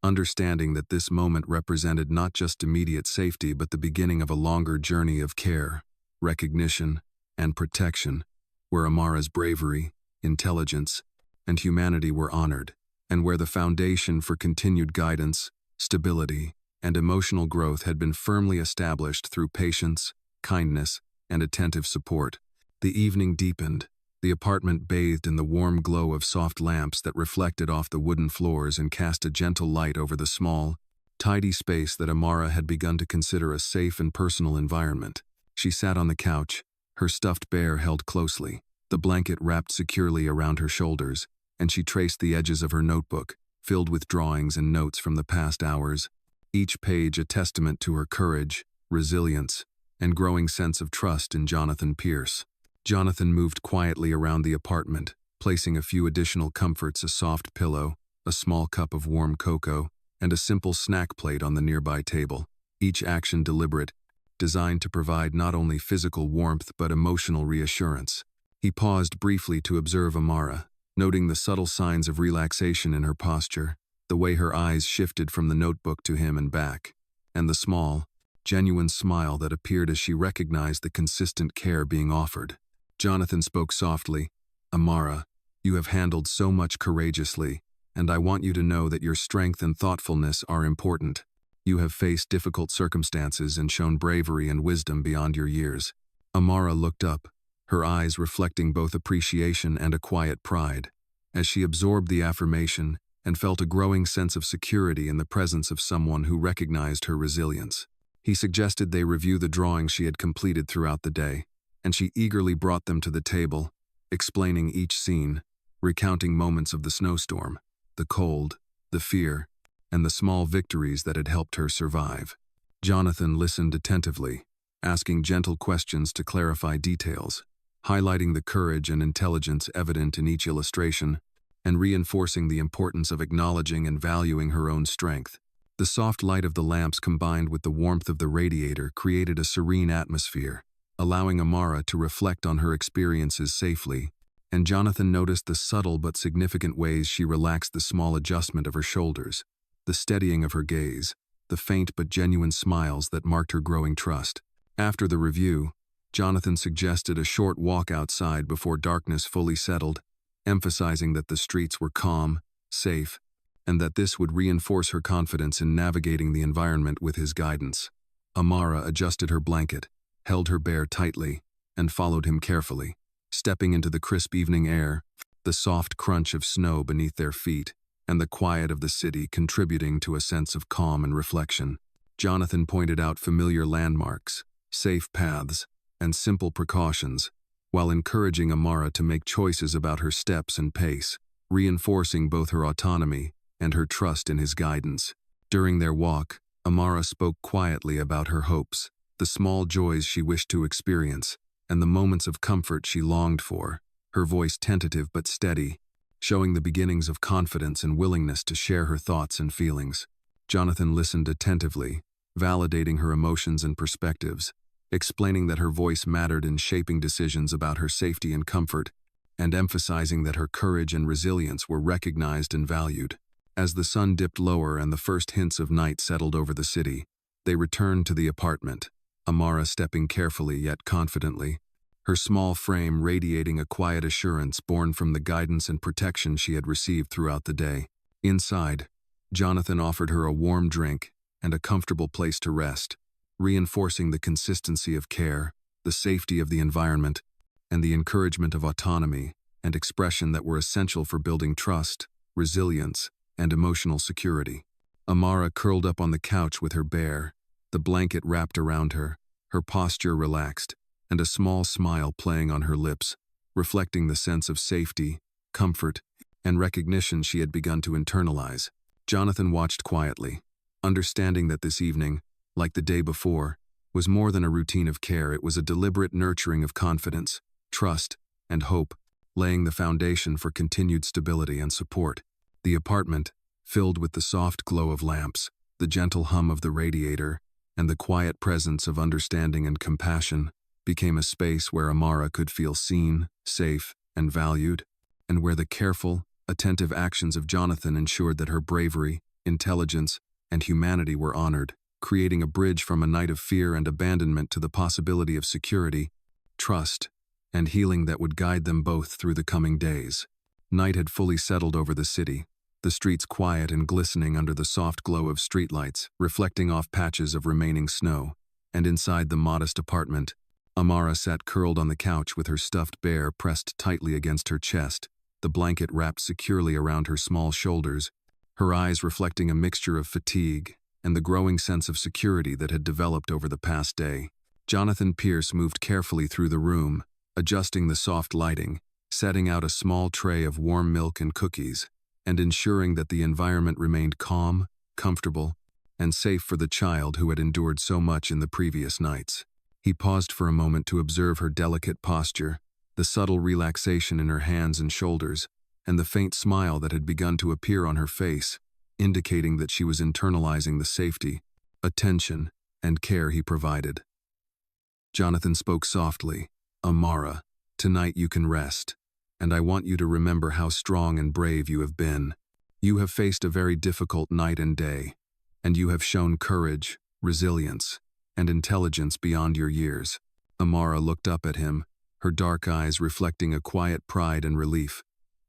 understanding that this moment represented not just immediate safety but the beginning of a longer journey of care, recognition, and protection, where Amara's bravery, intelligence, and humanity were honored, and where the foundation for continued guidance, stability, and emotional growth had been firmly established through patience, kindness, and attentive support. The evening deepened, the apartment bathed in the warm glow of soft lamps that reflected off the wooden floors and cast a gentle light over the small, tidy space that Amara had begun to consider a safe and personal environment. She sat on the couch, her stuffed bear held closely, the blanket wrapped securely around her shoulders, and she traced the edges of her notebook, filled with drawings and notes from the past hours, each page a testament to her courage, resilience, and growing sense of trust in Jonathan Pierce. Jonathan moved quietly around the apartment, placing a few additional comforts: a soft pillow, a small cup of warm cocoa, and a simple snack plate on the nearby table, each action deliberate, designed to provide not only physical warmth but emotional reassurance. He paused briefly to observe Amara, noting the subtle signs of relaxation in her posture, the way her eyes shifted from the notebook to him and back, and the small, genuine smile that appeared as she recognized the consistent care being offered. Jonathan spoke softly, "Amara, you have handled so much courageously, and I want you to know that your strength and thoughtfulness are important. You have faced difficult circumstances and shown bravery and wisdom beyond your years." Amara looked up, her eyes reflecting both appreciation and a quiet pride, as she absorbed the affirmation and felt a growing sense of security in the presence of someone who recognized her resilience. He suggested they review the drawings she had completed throughout the day, and she eagerly brought them to the table, explaining each scene, recounting moments of the snowstorm, the cold, the fear, and the small victories that had helped her survive. Jonathan listened attentively, asking gentle questions to clarify details, highlighting the courage and intelligence evident in each illustration, and reinforcing the importance of acknowledging and valuing her own strength. The soft light of the lamps combined with the warmth of the radiator created a serene atmosphere, allowing Amara to reflect on her experiences safely, and Jonathan noticed the subtle but significant ways she relaxed: the small adjustment of her shoulders, the steadying of her gaze, the faint but genuine smiles that marked her growing trust. After the review, Jonathan suggested a short walk outside before darkness fully settled, emphasizing that the streets were calm, safe, and that this would reinforce her confidence in navigating the environment with his guidance. Amara adjusted her blanket, held her bear tightly, and followed him carefully, stepping into the crisp evening air, the soft crunch of snow beneath their feet, and the quiet of the city contributing to a sense of calm and reflection. Jonathan pointed out familiar landmarks, safe paths, and simple precautions, while encouraging Amara to make choices about her steps and pace, reinforcing both her autonomy and her trust in his guidance. During their walk, Amara spoke quietly about her hopes, the small joys she wished to experience, and the moments of comfort she longed for, her voice tentative but steady, showing the beginnings of confidence and willingness to share her thoughts and feelings. Jonathan listened attentively, validating her emotions and perspectives, explaining that her voice mattered in shaping decisions about her safety and comfort, and emphasizing that her courage and resilience were recognized and valued. As the sun dipped lower and the first hints of night settled over the city, they returned to the apartment, Amara stepping carefully yet confidently, her small frame radiating a quiet assurance born from the guidance and protection she had received throughout the day. Inside, Jonathan offered her a warm drink and a comfortable place to rest, reinforcing the consistency of care, the safety of the environment, and the encouragement of autonomy and expression that were essential for building trust, resilience, and emotional security. Amara curled up on the couch with her bear, the blanket wrapped around her, her posture relaxed, and a small smile playing on her lips, reflecting the sense of safety, comfort, and recognition she had begun to internalize. Jonathan watched quietly, understanding that this evening, like the day before, was more than a routine of care. It was a deliberate nurturing of confidence, trust, and hope, laying the foundation for continued stability and support. The apartment, filled with the soft glow of lamps, the gentle hum of the radiator, and the quiet presence of understanding and compassion, became a space where Amara could feel seen, safe, and valued, and where the careful, attentive actions of Jonathan ensured that her bravery, intelligence, and humanity were honored, creating a bridge from a night of fear and abandonment to the possibility of security, trust, and healing that would guide them both through the coming days. Night had fully settled over the city, the streets quiet and glistening under the soft glow of streetlights, reflecting off patches of remaining snow, and inside the modest apartment, Amara sat curled on the couch with her stuffed bear pressed tightly against her chest, the blanket wrapped securely around her small shoulders, her eyes reflecting a mixture of fatigue and the growing sense of security that had developed over the past day. Jonathan Pierce moved carefully through the room, adjusting the soft lighting, setting out a small tray of warm milk and cookies, and ensuring that the environment remained calm, comfortable, and safe for the child who had endured so much in the previous nights. He paused for a moment to observe her delicate posture, the subtle relaxation in her hands and shoulders, and the faint smile that had begun to appear on her face, indicating that she was internalizing the safety, attention, and care he provided. Jonathan spoke softly, "Amara, tonight you can rest, and I want you to remember how strong and brave you have been. You have faced a very difficult night and day, and you have shown courage, resilience, and intelligence beyond your years." Amara looked up at him, her dark eyes reflecting a quiet pride and relief,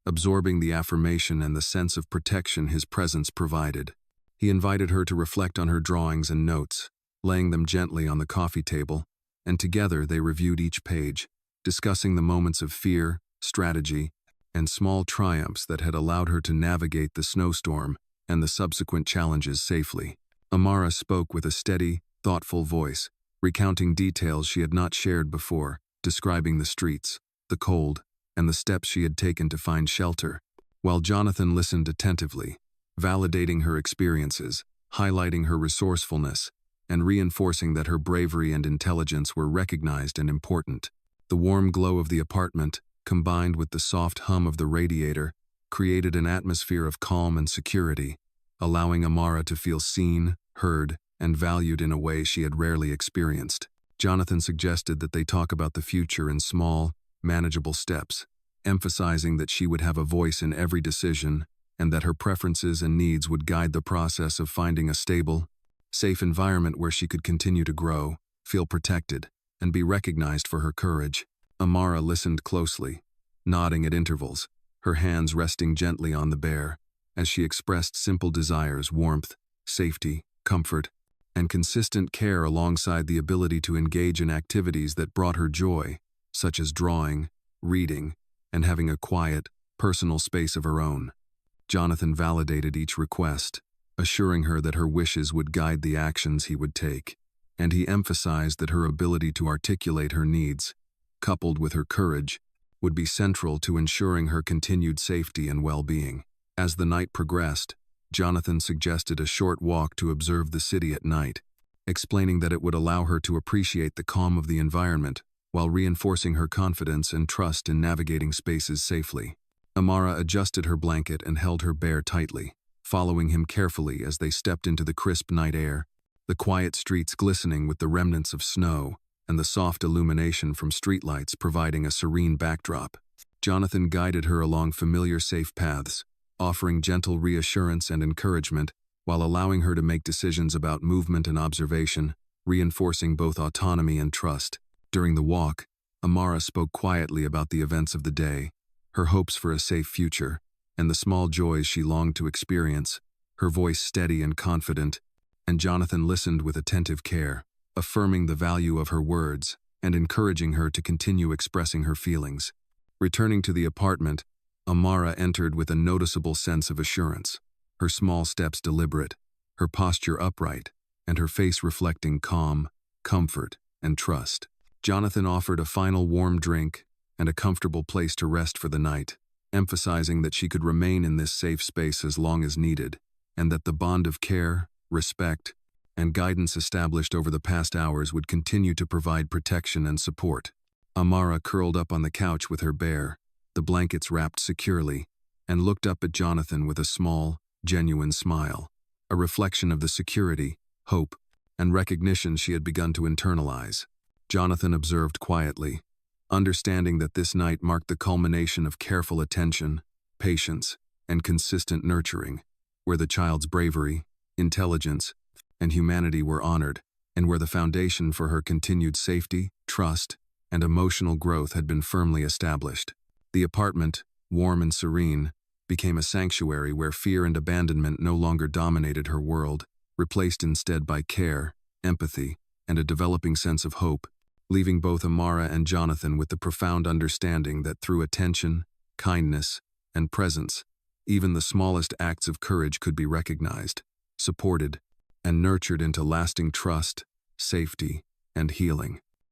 absorbing the affirmation and the sense of protection his presence provided. He invited her to reflect on her drawings and notes, laying them gently on the coffee table, and together they reviewed each page, discussing the moments of fear, strategy, and small triumphs that had allowed her to navigate the snowstorm and the subsequent challenges safely. Amara spoke with a steady, thoughtful voice, recounting details she had not shared before, describing the streets, the cold, and the steps she had taken to find shelter, while Jonathan listened attentively, validating her experiences, highlighting her resourcefulness, and reinforcing that her bravery and intelligence were recognized and important. The warm glow of the apartment, combined with the soft hum of the radiator, created an atmosphere of calm and security, allowing Amara to feel seen, heard, and valued in a way she had rarely experienced. Jonathan suggested that they talk about the future in small, manageable steps, emphasizing that she would have a voice in every decision and that her preferences and needs would guide the process of finding a stable, safe environment where she could continue to grow, feel protected, and be recognized for her courage. Amara listened closely, nodding at intervals, her hands resting gently on the bear, as she expressed simple desires: warmth, safety, comfort, and consistent care alongside the ability to engage in activities that brought her joy, such as drawing, reading, and having a quiet, personal space of her own. Jonathan validated each request, assuring her that her wishes would guide the actions he would take, and he emphasized that her ability to articulate her needs, coupled with her courage, would be central to ensuring her continued safety and well-being. As the night progressed, Jonathan suggested a short walk to observe the city at night, explaining that it would allow her to appreciate the calm of the environment while reinforcing her confidence and trust in navigating spaces safely. Amara adjusted her blanket and held her bear tightly, following him carefully as they stepped into the crisp night air, the quiet streets glistening with the remnants of snow and the soft illumination from streetlights providing a serene backdrop. Jonathan guided her along familiar safe paths, offering gentle reassurance and encouragement while allowing her to make decisions about movement and observation, reinforcing both autonomy and trust. During the walk, Amara spoke quietly about the events of the day, her hopes for a safe future, and the small joys she longed to experience, her voice steady and confident, and Jonathan listened with attentive care, affirming the value of her words and encouraging her to continue expressing her feelings. Returning to the apartment, Amara entered with a noticeable sense of assurance, her small steps deliberate, her posture upright, and her face reflecting calm, comfort, and trust. Jonathan offered a final warm drink and a comfortable place to rest for the night, emphasizing that she could remain in this safe space as long as needed, and that the bond of care, respect, and guidance established over the past hours would continue to provide protection and support. Amara curled up on the couch with her bear, the blankets wrapped securely, and looked up at Jonathan with a small, genuine smile, a reflection of the security, hope, and recognition she had begun to internalize. Jonathan observed quietly, understanding that this night marked the culmination of careful attention, patience, and consistent nurturing, where the child's bravery, intelligence, and humanity were honored, and where the foundation for her continued safety, trust, and emotional growth had been firmly established. The apartment, warm and serene, became a sanctuary where fear and abandonment no longer dominated her world, replaced instead by care, empathy, and a developing sense of hope, leaving both Amara and Jonathan with the profound understanding that through attention, kindness, and presence, even the smallest acts of courage could be recognized, supported, and nurtured into lasting trust, safety, and healing.